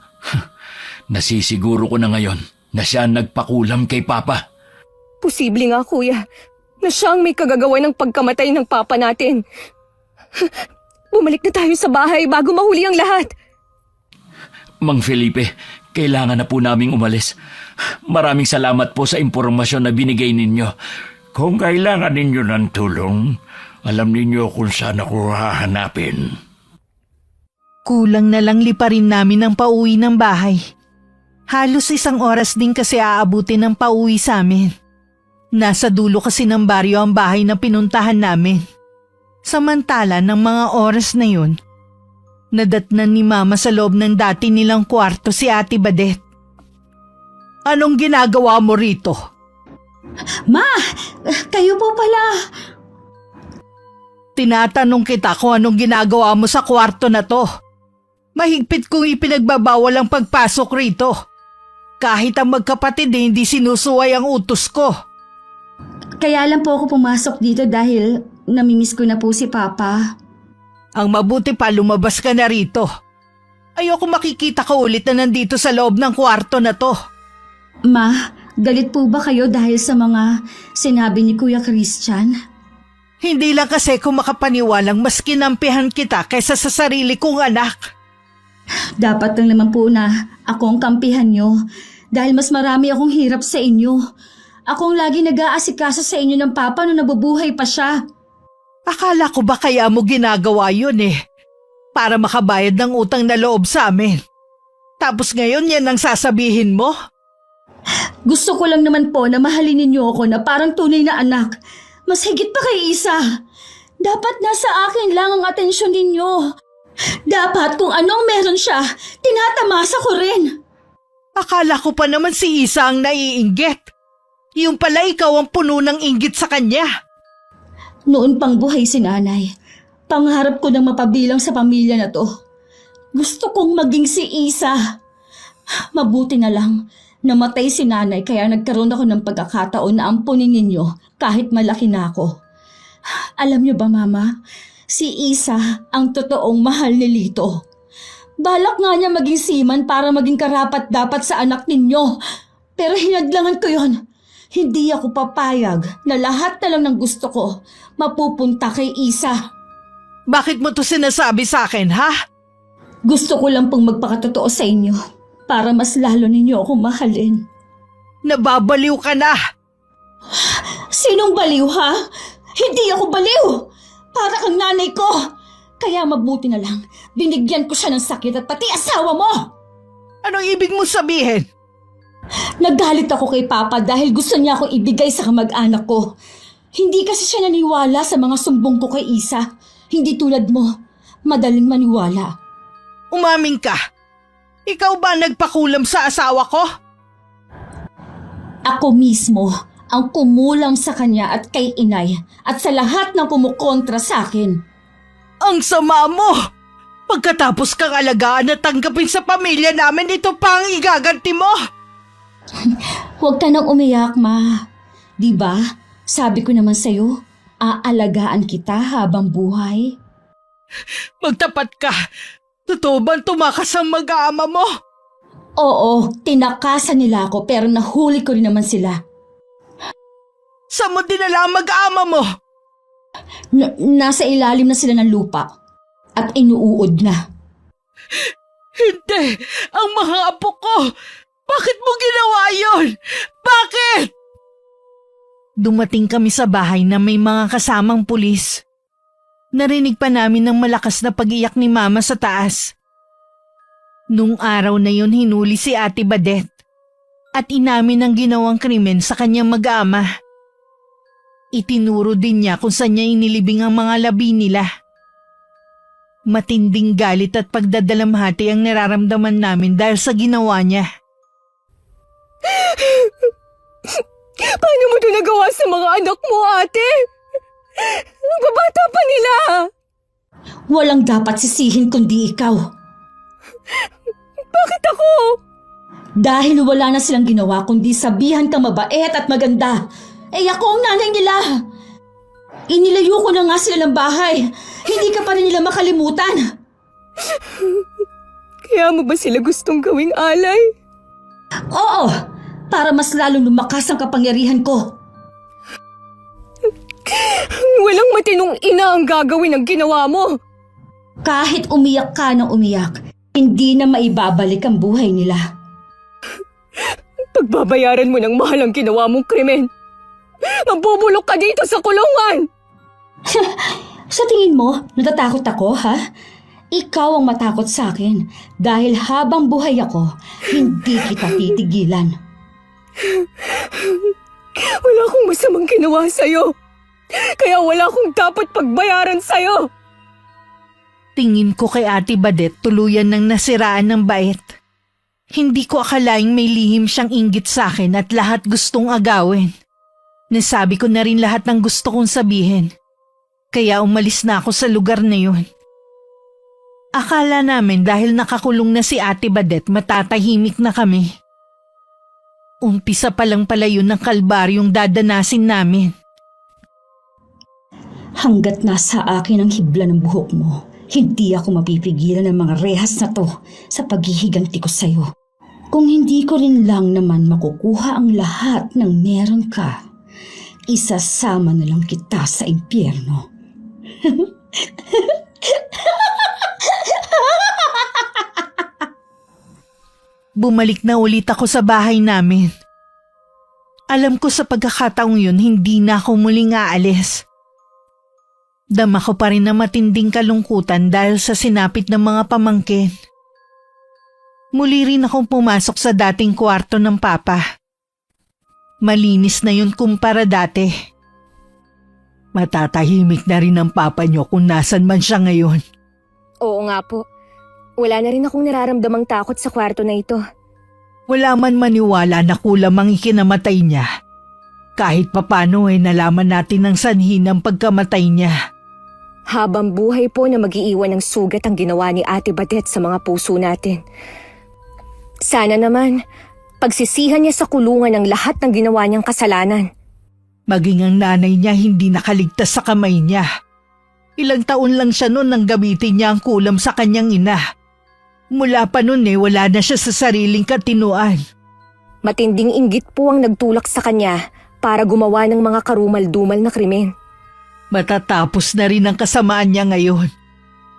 Nasisiguro ko na ngayon na siya nagpakulam kay Papa. Posible nga, Kuya, na siya ang may kagagawa ng pagkamatay ng papa natin. Bumalik na tayo sa bahay bago mahuli ang lahat. Mang Felipe, kailangan na po naming umalis. Maraming salamat po sa impormasyon na binigay ninyo. Kung kailangan ninyo ng tulong, alam ninyo kung saan ako hahanapin. Kulang na lang liparin namin ang pauwi ng bahay. Halos 1 oras din kasi aabutin ang pauwi sa amin. Nasa dulo kasi ng baryo ang bahay na pinuntahan namin. Samantala ng mga oras na yun, nadatnan ni Mama sa loob ng dati nilang kwarto si Ate Badet. Anong ginagawa mo rito? Ma! Kayo po pala! Tinatanong kita kung anong ginagawa mo sa kwarto na to. Mahigpit kong ipinagbabawal ang pagpasok rito. Kahit ang magkapatid hindi sinusuway ang utos ko. Kaya lang po ako pumasok dito dahil namimiss ko na po si Papa. Ang mabuti pa lumabas ka na rito. Ayoko makikita ka ulit na nandito sa loob ng kwarto na to. Ma, galit po ba kayo dahil sa mga sinabi ni Kuya Christian? Hindi lang kasi kung makapaniwalang mas kinampihan kita kaysa sa sarili kong anak. Dapat lang naman po na ako ang kampihan nyo dahil mas marami akong hirap sa inyo. Akong lagi nag-aasikaso sa inyo ng papa nung nabubuhay pa siya. Akala ko ba kaya mo ginagawa yun para makabayad ng utang na loob sa amin. Tapos ngayon yan ang sasabihin mo? Gusto ko lang naman po na mahalin ninyo ako na parang tunay na anak. Mas higit pa kay Isa. Dapat nasa akin lang ang atensyon ninyo. Dapat kung anong meron siya, tinatamasa ko rin. Akala ko pa naman si Isa ang naiinggit. Yung pala ikaw ang puno ng inggit sa kanya. Noon pang buhay si nanay, pangarap ko nang mapabilang sa pamilya na to. Gusto kong maging si Isa. Mabuti na lang, namatay si nanay kaya nagkaroon ako ng pagkakataon na ampunin ninyo kahit malaki na ako. Alam niyo ba mama, si Isa ang totoong mahal ni Lito. Balak nga niya maging seaman para maging karapat-dapat sa anak ninyo. Pero hinadlangan ko yon. Hindi ako papayag na lahat na lang ng gusto ko mapupunta kay Isa. Bakit mo to sinasabi sa akin, ha? Gusto ko lang pong magpakatotoo sa inyo para mas lalo ninyo akong mahalin. Nababaliw ka na. Sinong baliw ha? Hindi ako baliw! Para kang nanay ko! Kaya mabuti na lang, binigyan ko siya ng sakit at pati asawa mo! Anong ibig mo sabihin? Nagalit ako kay Papa dahil gusto niya akong ibigay sa kamag-anak ko. Hindi kasi siya naniwala sa mga sumbong ko kay Isa. Hindi tulad mo, madaling maniwala. Umaming ka. Ikaw ba nagpakulam sa asawa ko? Ako mismo ang kumulang sa kanya at kay inay at sa lahat ng kumukontra sa akin. Ang sama mo! Pagkatapos kang alagaan at tanggapin sa pamilya namin, ito pa ang igaganti mo! Huwag ka nang umiyak, Ma. Diba, sabi ko naman sa'yo, aalagaan kita habang buhay. Magtapat ka! Totoo bang tumakas ang mag-aama mo? Oo, tinakasan nila ako pero nahuli ko rin naman sila. Saan mo dinala ang mag-aama mo? Nasa ilalim na sila ng lupa at inuuod na. Hindi! Ang mga apo ko! Bakit mo ginawa yon? Bakit? Dumating kami sa bahay na may mga kasamang pulis. Narinig pa namin ng malakas na pag-iyak ni Mama sa taas. Nung araw na yon hinuli si Ate Badet at inamin ang ginawang krimen sa kanyang mag-ama. Itinuro din niya kung saan niya inilibing ang mga labi nila. Matinding galit at pagdadalamhati ang nararamdaman namin dahil sa ginawa niya. Paano mo ito nagawa sa mga anak mo, ate? Ang babata pa nila. Walang dapat sisihin kundi ikaw. Bakit ako? Dahil wala na silang ginawa kundi sabihan kang mabait at maganda. Ako ang nanay nila. Inilayo ko na nga sila ng bahay. Hindi ka pa rin nila makalimutan. Kaya mo ba sila gustong gawing alay? Oo, para mas lalong lumakas ang kapangyarihan ko. Walang matinong ina ang gagawin ng ginawa mo. Kahit umiyak ka ng umiyak, hindi na maibabalik ang buhay nila. Pagbabayaran mo ng mahal ang ginawa mong krimen. Mabubulok ka dito sa kulungan. Sa tingin mo, natatakot ako, ha? Ikaw ang matakot sa akin dahil habang buhay ako, hindi kita titigilan. Wala akong masamang ginawa sa'yo. Kaya wala akong dapat pagbayaran sa'yo. Tingin ko kay Ate Badet tuluyan ng nasiraan ng bait. Hindi ko akalaing may lihim siyang inggit sa akin at lahat gustong agawin. Nasabi ko na rin lahat ng gusto kong sabihin. Kaya umalis na ako sa lugar na yun. Akala namin dahil nakakulong na si Ate Badet matatahimik na kami. Umpisa pa lang pala yun ng kalbaryong dadanasin namin. Hanggat nasa akin ang hibla ng buhok mo, Hindi ako mapipigilan ng mga rehas na to sa paghihiganti ko sa'yo. Kung hindi ko rin lang naman makukuha ang lahat ng meron ka, isasama na lang kita sa impyerno. Bumalik na ulit ako sa bahay namin. Alam ko sa pagkakataong yun, hindi na ako muling aalis. Dama ko pa rin na matinding kalungkutan dahil sa sinapit ng mga pamangkin. Muli rin akong pumasok sa dating kwarto ng papa. Malinis na yun kumpara dati. Matatahimik na rin ang papa niyo kung nasan man siya ngayon. Oo nga po. Wala na rin akong nararamdamang takot sa kwarto na ito. Wala man maniwala na kulam ang ikinamatay niya. Kahit papano nalaman natin ang sanhi ng pagkamatay niya. Habang buhay po na mag-iiwan ng sugat ang ginawa ni Ate Badet sa mga puso natin. Sana naman, pagsisihan niya sa kulungan ang lahat ng ginawa niyang kasalanan. Maging ang nanay niya hindi nakaligtas sa kamay niya. Ilang taon lang siya noon nang gamitin niya ang kulam sa kanyang ina. Mula pa noon wala na siya sa sariling katinuan. Matinding inggit po ang nagtulak sa kanya para gumawa ng mga karumal-dumal na krimen. Matatapos na rin ang kasamaan niya ngayon.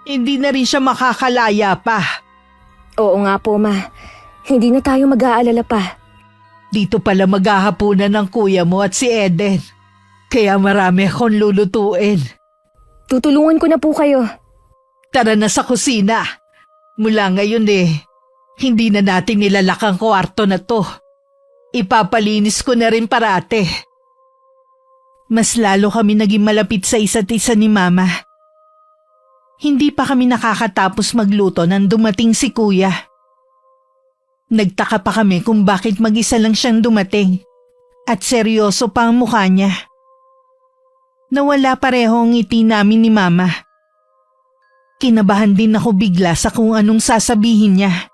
Hindi na rin siya makakalaya pa. Oo nga po, Ma. Hindi na tayo mag-aalala pa. Dito pala maghahapunan ng kuya mo at si Eden. Kaya marami akong lulutuin. Tutulungan ko na po kayo. Tara na sa kusina. Mula ngayon hindi na natin nilalak ang kwarto na to. Ipapalinis ko na rin parate. Mas lalo kami naging malapit sa isa't isa ni Mama. Hindi pa kami nakakatapos magluto nang dumating si Kuya. Nagtaka pa kami kung bakit mag-isa lang siyang dumating at seryoso pa ang mukha niya. Nawala pareho ang ngiti namin ni Mama. Kinabahan din ako bigla sa kung anong sasabihin niya.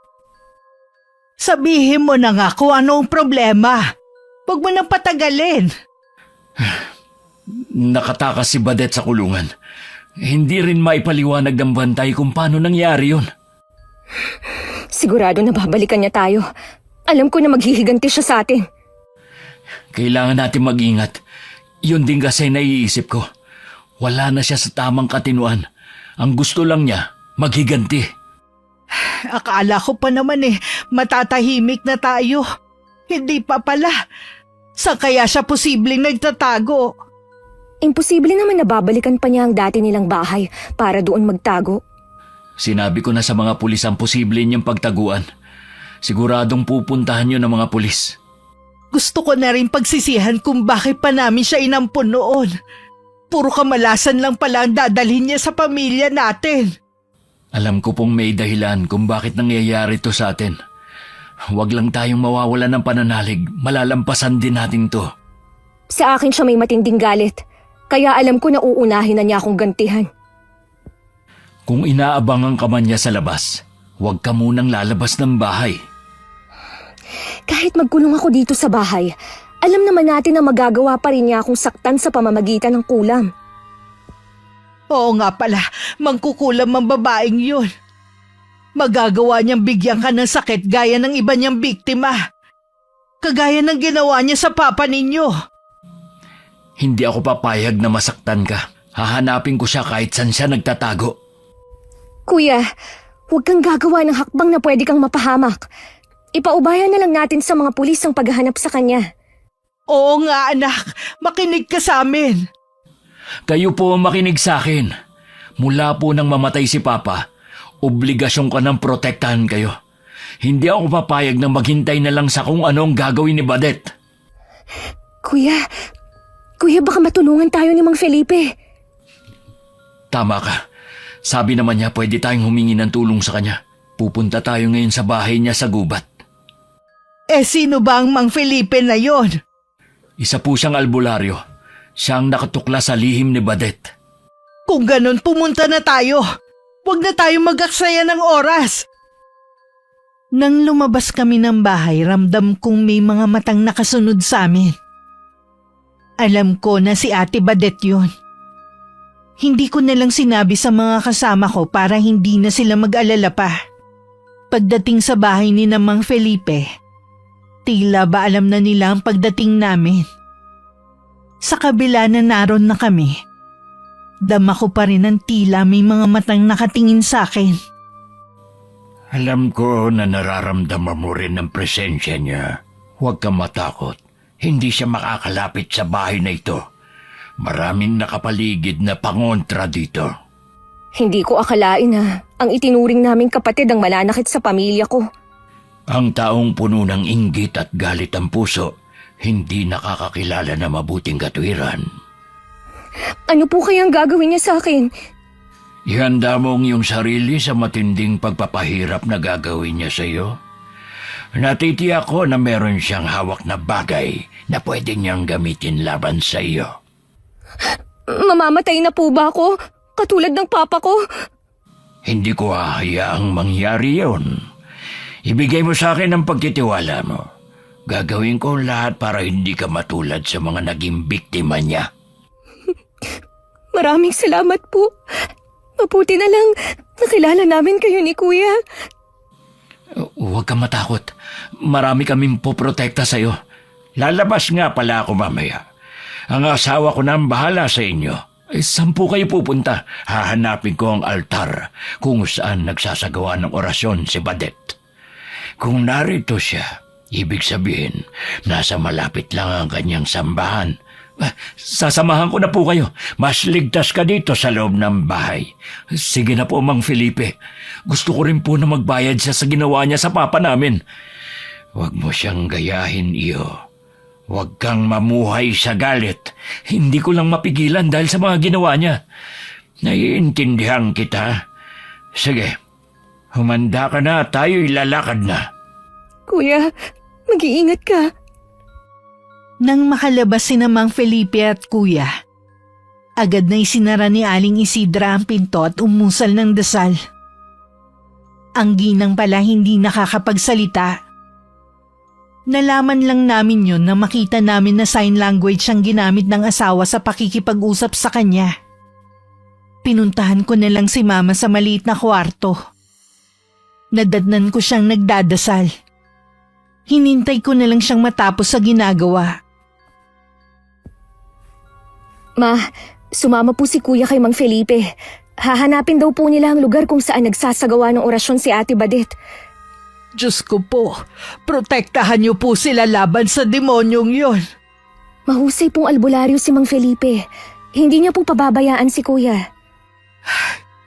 Sabihin mo na nga kung anong problema. Huwag mo nang patagalin. Nakatakas si Badet sa kulungan. Hindi rin maipaliwanag ng bantay kung paano nangyari yun. Sigurado na babalikan niya tayo. Alam ko na maghihiganti siya sa atin. Kailangan natin mag-ingat. Yun din kasi naiisip ko. Wala na siya sa tamang katinuan. Ang gusto lang niya, maghiganti. Akala ko pa naman matatahimik na tayo. Hindi pa pala. Saan kaya siya posibleng nagtatago? Imposible naman na babalikan pa niya ang dati nilang bahay para doon magtago. Sinabi ko na sa mga pulis ang posible niyang pagtaguan. Siguradong pupuntahan niyo ng mga pulis. Gusto ko na rin pagsisihan kung bakit pa namin siya inampun noon. Puro kamalasan lang pala ang dadalhin niya sa pamilya natin. Alam ko pong may dahilan kung bakit nangyayari to sa atin. Huwag lang tayong mawawala ng pananalig. Malalampasan din natin to. Sa akin siya may matinding galit. Kaya alam ko na uunahin na niya akong gantihan. Kung inaabangan ka man niya sa labas, huwag ka munang lalabas ng bahay. Kahit magkulong ako dito sa bahay, alam naman natin na magagawa pa rin niya akong saktan sa pamamagitan ng kulam. Oo nga pala, mangkukulam ang babaeng yun. Magagawa niyang bigyan ka ng sakit gaya ng iba niyang biktima. Kagaya ng ginawa niya sa papa ninyo. Hindi ako papayag na masaktan ka. Hahanapin ko siya kahit saan siya nagtatago. Kuya, huwag kang gagawa ng hakbang na pwede kang mapahamak. Ipaubayan na lang natin sa mga pulis ang paghahanap sa kanya. Oo nga anak, makinig ka sa amin. Kayo po ang makinig sa akin. Mula po nang mamatay si Papa, obligasyon ka nang protektahan kayo. Hindi ako papayag na maghintay na lang sa kung anong gagawin ni Badet. Kuya baka matulungan tayo ni Mang Felipe. Tama ka. Sabi naman niya pwede tayong humingi ng tulong sa kanya. Pupunta tayo ngayon sa bahay niya sa gubat. Sino ba ang Mang Felipe na yon? Isa po siyang albularyo. Siyang nakatukla sa lihim ni Badet. Kung ganun, pumunta na tayo. Huwag na tayo mag-aksaya ng oras. Nang lumabas kami ng bahay, ramdam kong may mga matang nakasunod sa amin. Alam ko na si Ate Badet yun. Hindi ko na lang sinabi sa mga kasama ko para hindi na sila mag-alala pa. Pagdating sa bahay ni na Mang Felipe, tila ba alam na nila ang pagdating namin. Sa kabila na naroon na kami, dama ko pa rin ang tila may mga matang nakatingin sa akin. Alam ko na nararamdaman mo rin ang presensya niya. Huwag kang matakot. Hindi siya makakalapit sa bahay na ito. Maraming nakapaligid na pangontra dito. Hindi ko akalain na ang itinuring naming kapatid ang mananakit sa pamilya ko. Ang taong puno ng inggit at galit ang puso, hindi nakakakilala na mabuting katwiran. Ano po kayang gagawin niya sa akin? Ihanda mo ang iyong sarili sa matinding pagpapahirap na gagawin niya sa iyo. Natitiyak ko na meron siyang hawak na bagay na pwede niyang gamitin laban sa iyo. Mamamatay na po ba ako? Katulad ng papa ko? Hindi ko hahayaang mangyari yun. Ibigay mo sa akin ang pagtitiwala mo. Gagawin ko lahat para hindi ka matulad sa mga naging biktima niya. Maraming salamat po. Mabuti na lang nakilala namin kayo ni Kuya. Huwag kang matakot. Marami kaming poprotekta sa'yo. Lalabas nga pala ako mamaya. Ang asawa ko na ang bahala sa inyo. Saan po kayo pupunta? Hahanapin ko ang altar kung saan nagsasagawa ng orasyon si Badet. Kung narito siya, ibig sabihin, nasa malapit lang ang kanyang sambahan. Sasamahan ko na po kayo. Mas ligtas ka dito sa loob ng bahay. Sige na po, Mang Felipe. Gusto ko rin po na magbayad siya sa ginawa niya sa papa namin. Huwag mo siyang gayahin, iyo. Huwag kang mamuhay sa galit. Hindi ko lang mapigilan dahil sa mga ginawa niya. Naiintindihan kita. Sige, humanda ka na, tayo'y lalakad na. Kuya, mag-iingat ka. Nang makalabas si na Mang Felipe at Kuya, agad na isinara ni Aling Isidra ang pinto at umusal ng dasal. Ang ginang pala hindi nakakapagsalita. Nalaman lang namin yun na makita namin na sign language ang ginamit ng asawa sa pakikipag-usap sa kanya. Pinuntahan ko na lang si Mama sa maliit na kwarto. Nadatnan ko siyang nagdadasal. Hinintay ko na lang siyang matapos sa ginagawa. Ma, sumama po si Kuya kay Mang Felipe. Hahanapin daw po nila ang lugar kung saan nagsasagawa ng orasyon si Ate Badet. Diyos ko po, protektahan niyo po sila laban sa demonyong yon. Mahusay pong albularyo si Mang Felipe. Hindi niya po pababayaan si Kuya.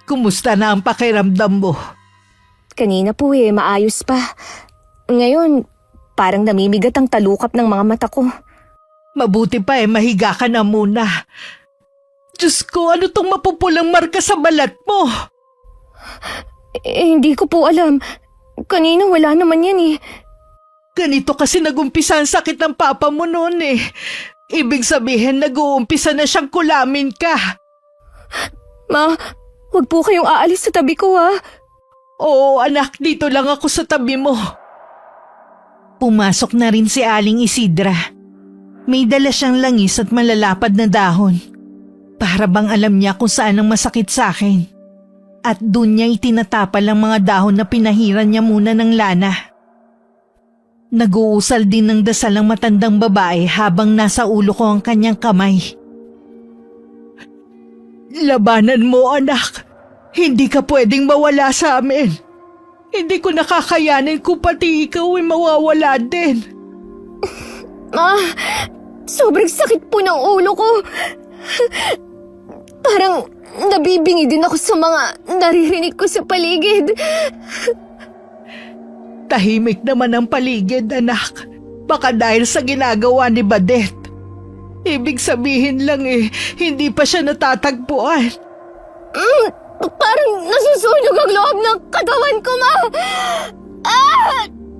Kumusta na ang pakiramdam mo? Kanina po maayos pa. Ngayon, parang namimigat ang talukap ng mga mata ko. Mabuti pa mahiga ka na muna. Diyos ko, ano tong mapupulang marka sa balat mo? Hindi ko po alam. Kanina wala naman yan. Ganito kasi nagumpisa ang sakit ng papa mo noon . Ibig sabihin nag-uumpisa na siyang kulamin ka. Ma, wag po kayong aalis sa tabi ko Oo anak, dito lang ako sa tabi mo. Pumasok na rin si Aling Isidra. May dala siyang langis at malalapad na dahon. Para bang alam niya kung saan ang masakit sa akin. At doon niya itinatapal ang mga dahon na pinahiran niya muna ng lana. Nag-uusal din ng dasal ang matandang babae habang nasa ulo ko ang kanyang kamay. Labanan mo anak. Hindi ka pwedeng mawala sa amin. Hindi ko nakakayanin kung pati ikaw ay mawawala din. Ma, sobrang sakit po ng ulo ko. Parang nabibingi din ako sa mga naririnig ko sa paligid. Tahimik naman ang paligid, anak. Baka dahil sa ginagawa ni Badet. Ibig sabihin lang hindi pa siya natatagpuan. Parang nasusunog ang loob ng katawan ko, Ma.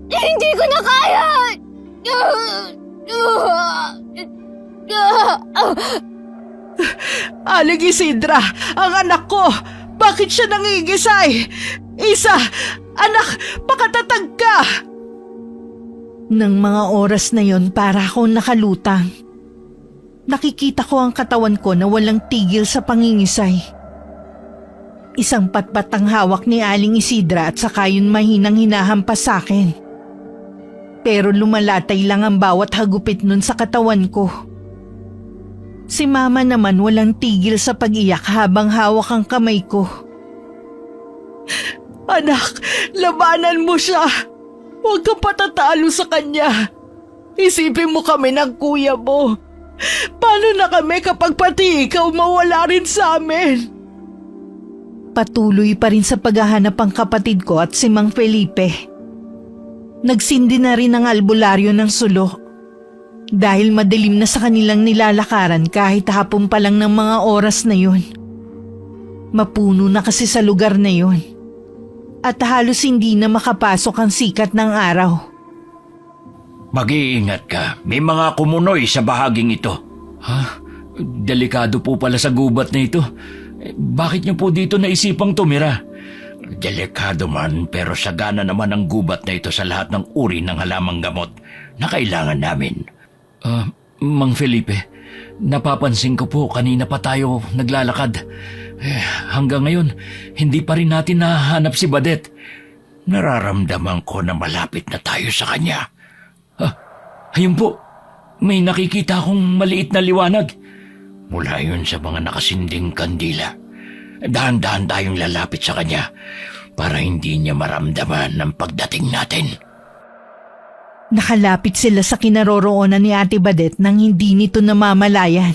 Hindi ko na kaya. Aling Isidra, ang anak ko, bakit siya nangigisay? Isa, anak, pakatatag ka! Nang mga oras na yon para akong nakalutang. Nakikita ko ang katawan ko na walang tigil sa pangingisay. Isang patpat ang hawak ni Aling Isidra at saka yun mahinang hinahampas sa akin. Pero lumalatay lang ang bawat hagupit nun sa katawan ko. Si Mama naman walang tigil sa pag-iyak habang hawak ang kamay ko. Anak, labanan mo siya. Huwag kang patatalo sa kanya. Isipin mo kami ng kuya mo. Paano na kami kapag pati ikaw mawala rin sa amin? Patuloy pa rin sa paghahanap ang kapatid ko at si Mang Felipe. Nagsindi na rin ang albularyo ng sulo. Dahil madilim na sa kanilang nilalakaran kahit hapon pa lang ng mga oras na yun. Mapuno na kasi sa lugar na yun. At halos hindi na makapasok ang sikat ng araw. Mag-iingat ka. May mga kumunoy sa bahaging ito. Ha? Delikado po pala sa gubat na ito. Bakit niyo po dito naisipang tumira? Delikado man pero sagana naman ang gubat na ito sa lahat ng uri ng halamang gamot na kailangan namin. Mang Felipe, napapansin ko po kanina pa tayo naglalakad. Hanggang ngayon, hindi pa rin natin nahanap si Badet. Nararamdaman ko na malapit na tayo sa kanya. Ayun po, may nakikita akong maliit na liwanag. Mula yun sa mga nakasinding kandila. Dahan-dahan tayong lalapit sa kanya para hindi niya maramdaman ang pagdating natin. Nakalapit sila sa kinaroroonan ni Ate Badet nang hindi nito namamalayan.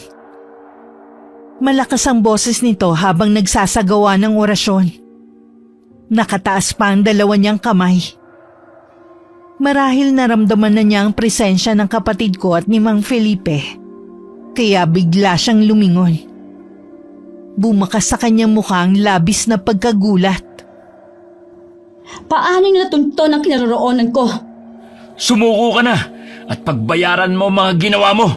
Malakas ang boses nito habang nagsasagawa ng orasyon. Nakataas pa ang dalawa niyang kamay. Marahil naramdaman na niya ang presensya ng kapatid ko at ni Mang Felipe. Kaya bigla siyang lumingon. Bumakas sa kanyang mukha ang labis na pagkagulat. Paano niyo natunton ang kinaroroonan ko? Sumuko ka na at pagbayaran mo mga ginawa mo.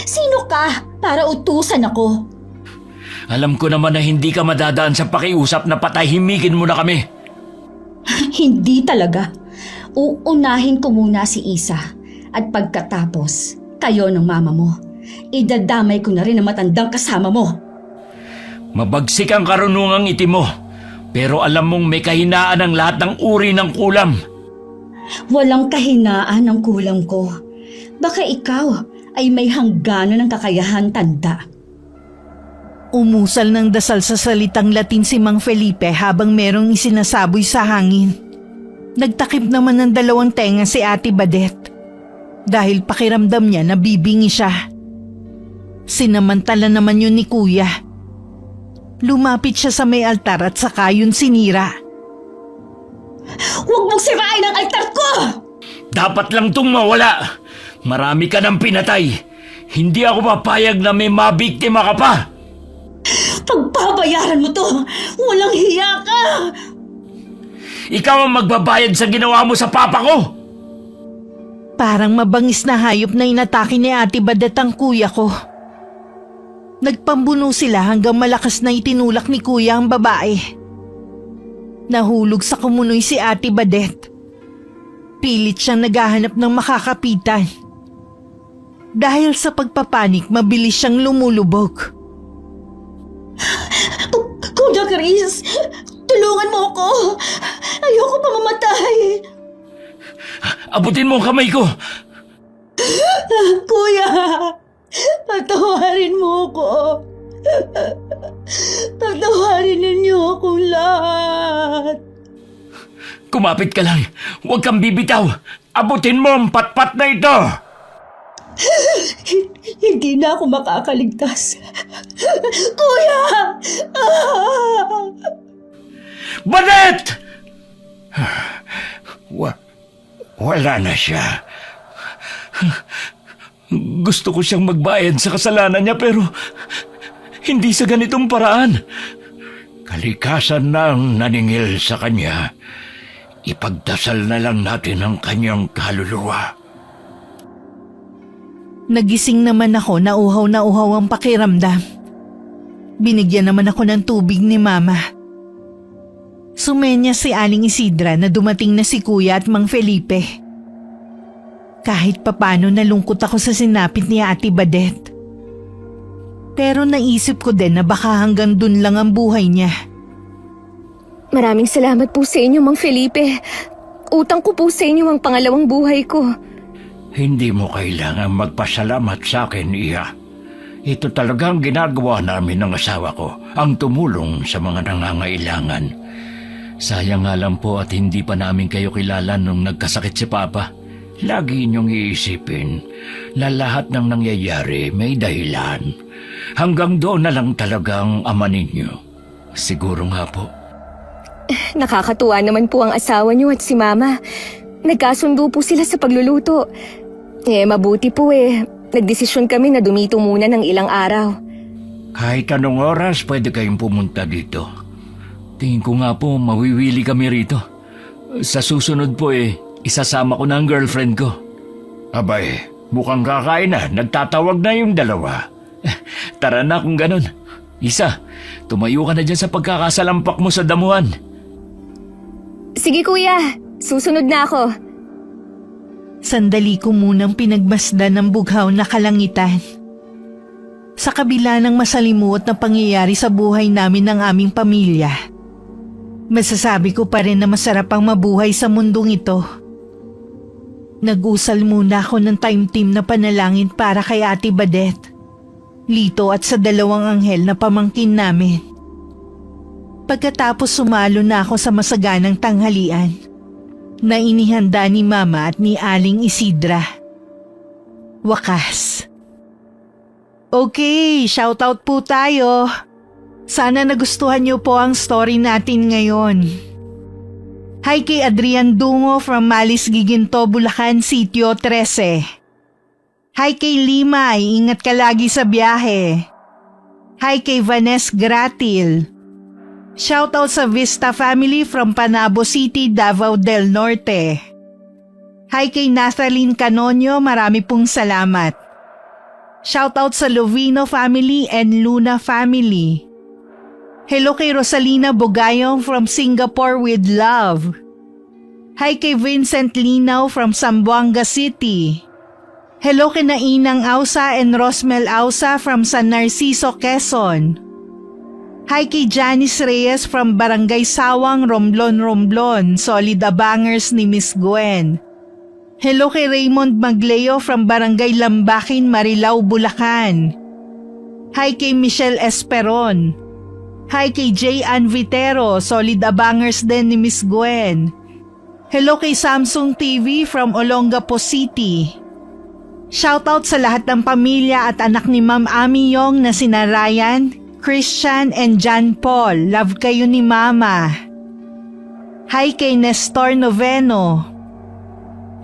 Sino ka para utusan ako? Alam ko naman na hindi ka madadaan sa pakiusap na patahimikin mo na kami. Hindi talaga. Uunahin ko muna si Isa at pagkatapos, kayo ng mama mo. Idadamay ko na rin ang matandang kasama mo. Mabagsik ang karunungang itim mo, pero alam mong may kahinaan ang lahat ng uri ng kulam. Walang kahinaan ang kulang ko. Baka ikaw ay may hangganan ng kakayahan, tanda. Umusal ng dasal sa salitang Latin si Mang Felipe habang merong isinasaboy sa hangin. Nagtakip naman ng dalawang tenga si Ate Badet dahil pakiramdam niya na bibingi siya. Sinamantala naman yun ni Kuya. Lumapit siya sa may altar at saka yun sinira. Huwag mong sirain ang altar ko! Dapat lang tong mawala. Marami ka ng pinatay. Hindi ako papayag na may mabiktima ka pa. Pagbabayaran mo to! Walang hiya ka! Ikaw ang magbabayad sa ginawa mo sa papa ko. Parang mabangis na hayop na inatake ni Ate Badet ang kuya ko. Nagpambuno sila hanggang malakas na itinulak ni Kuya ang babae. Nahulog sa kumunoy si Ate Badet. Pilit siyang naghahanap ng makakapitan. Dahil sa pagpapanik, mabilis siyang lumulubog. Kuya Chris, tulungan mo ako! Ayoko pa mamatay! Abutin mo ang kamay ko. Kuya! Patawarin mo ako! Patawarin ninyo akong lahat! Kumapit ka lang. Huwag kang bibitaw. Abutin mo ang patpat na ito. Hindi na ako makakaligtas. Kuya! Badet! Wala na siya. Gusto ko siyang magbayad sa kasalanan niya pero hindi sa ganitong paraan. Kalikasan na ang naningil sa kanya. Ipagdasal na lang natin ang kanyang kaluluwa. Nagising naman ako na uhaw ang pakiramdam. Binigyan naman ako ng tubig ni Mama. Sumenya si Aling Isidra na dumating na si Kuya at Mang Felipe. Kahit papano nalungkot ako sa sinapit ni Ate Badet. Pero naisip ko din na baka hanggang dun lang ang buhay niya. Maraming salamat po sa inyo, Mang Felipe. Utang ko po sa inyo ang pangalawang buhay ko. Hindi mo kailangan magpasalamat sa akin, Iya. Ito talagang ginagawa namin ng asawa ko, ang tumulong sa mga nangangailangan. Sayang nga lang po at hindi pa namin kayo kilala nung nagkasakit si Papa. Lagi niyong iisipin na lahat ng nangyayari may dahilan. Hanggang doon na lang talagang ama ninyo. Siguro nga po. Nakakatuwa naman po ang asawa niyo at si Mama. Nagkasundo po sila sa pagluluto. Mabuti po Nagdesisyon kami na dumito muna ng ilang araw. Kahit anong oras pwede kayong pumunta dito. Tingin ko nga po mawiwili kami rito. Sa susunod po isasama ko na ang girlfriend ko. Abay, mukhang kakain na. Nagtatawag na yung dalawa. Tara na kung ganun. Isa, tumayo ka na dyan sa pagkakasalampak mo sa damuhan. Sige kuya, susunod na ako. Sandali ko munang pinagmasdan ng bughaw na kalangitan. Sa kabila ng masalimuot na pangyayari sa buhay namin ng aming pamilya, masasabi ko pa rin na masarap ang mabuhay sa mundong ito. Nag-usal muna ako ng time team na panalangin para kay Ate Badet, Lito at sa dalawang anghel na pamangkin namin. Pagkatapos sumalo na ako sa masaganang tanghalian na inihanda ni Mama at ni Aling Isidra. Wakas. Okay, shoutout po tayo. Sana nagustuhan niyo po ang story natin ngayon. Hi kay Adrian Dungo from Malis Giginto, Bulacan, Sitio 13. Hi kay Limay, ingat ka lagi sa biyahe. Hi kay Vanessa Gratil. Shoutout sa Vista family from Panabo City, Davao del Norte. Hi kay Nathaline Canonio, marami pong salamat. Shoutout sa Lovino family and Luna family. Hello kay Rosalina Bugayong from Singapore with love. Hi kay Vincent Linaw from Zamboanga City. Hello kay Nainang Ausa and Rosmel Ausa from San Narciso, Quezon. Hi kay Janice Reyes from Barangay Sawang, Romblon, Solid Abangers ni Miss Gwen. Hello kay Raymond Magleo from Barangay Lambakin, Marilao, Bulacan. Hi kay Michelle Esperon. Hi kay J. Ann Vitero, Solid Abangers din ni Miss Gwen. Hello kay Samsung TV from Olongapo City. Shoutout sa lahat ng pamilya at anak ni Ma'am Ami Yong na sina Ryan, Christian and John Paul. Love kayo ni Mama. Hi kay Nestor Noveno.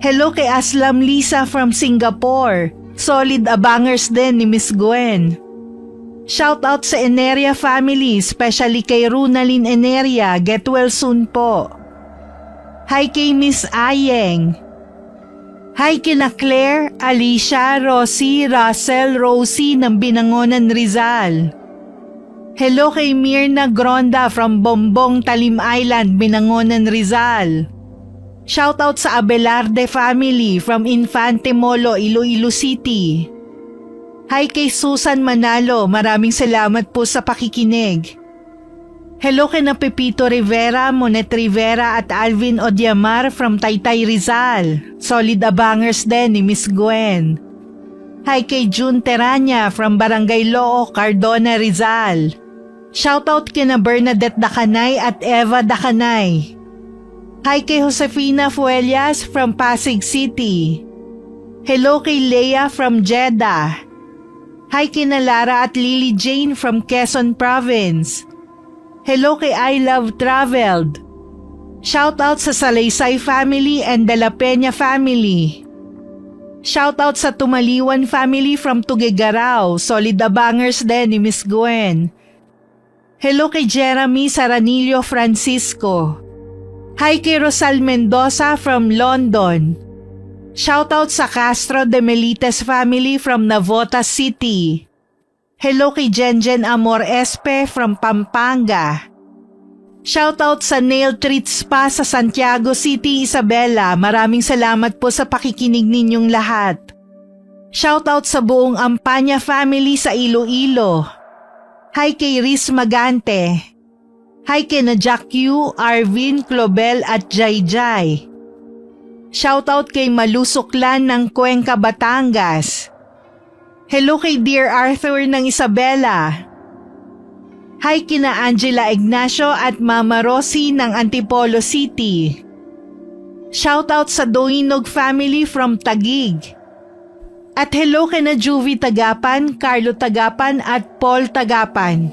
Hello kay Aslam Lisa from Singapore. Solid Abangers din ni Miss Gwen. Shoutout sa Eneria family, especially kay Runalyn Eneria. Get well soon po. Hi kay Miss Ayeng. Hi kina Claire, Alicia, Rosie, Russell, Rosie ng Binangonan, Rizal. Hello kay Mirna Gronda from Bombong, Talim Island, Binangonan, Rizal. Shoutout sa Abelarde family from Infante Molo, Iloilo City. Hi kay Susan Manalo, maraming salamat po sa pakikinig. Hello kay na Pepito Rivera, Monet Rivera at Alvin Odiamar from Taytay, Rizal. Solid Abangers din ni Miss Gwen. Hi kay June Teranya from Barangay Loo, Cardona, Rizal. Shoutout kina Bernadette Dacanay at Eva Dacanay. Hi kay Josefina Fuelias from Pasig City. Hello kay Leia from Jeddah. Hi kina Lara at Lily Jane from Quezon Province. Hello kay I Love Traveled. Shoutout sa Salaysay family and De La Peña family. Shoutout sa Tumaliwan family from Tuguegarao. Solid Abangers din ni Miss Gwen. Hello kay Jeremy Saranillo Francisco. Hi kay Rosal Mendoza from London. Shoutout sa Castro de Melites family from Navotas City. Hello kay Jenjen Amor Espe from Pampanga. Shoutout sa Nail Treats Spa sa Santiago City, Isabela. Maraming salamat po sa pakikinig ninyong lahat. Shoutout sa buong Ampanya family sa Iloilo. Hi kay Riz Magante. Hi kay na Jack Yu, Arvin, Clobel at Jai. Shoutout kay Malusuklan ng Cuenca, Batangas. Hello kay Dear Arthur ng Isabela. Hi kina Angela Ignacio at Mama Rosie ng Antipolo City. Shoutout sa Doinog family from Taguig. At hello kina Juvie Tagapan, Carlo Tagapan at Paul Tagapan.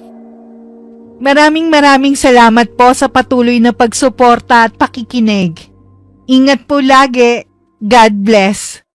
Maraming salamat po sa patuloy na pagsuporta at pakikinig. Ingat po lagi. God bless.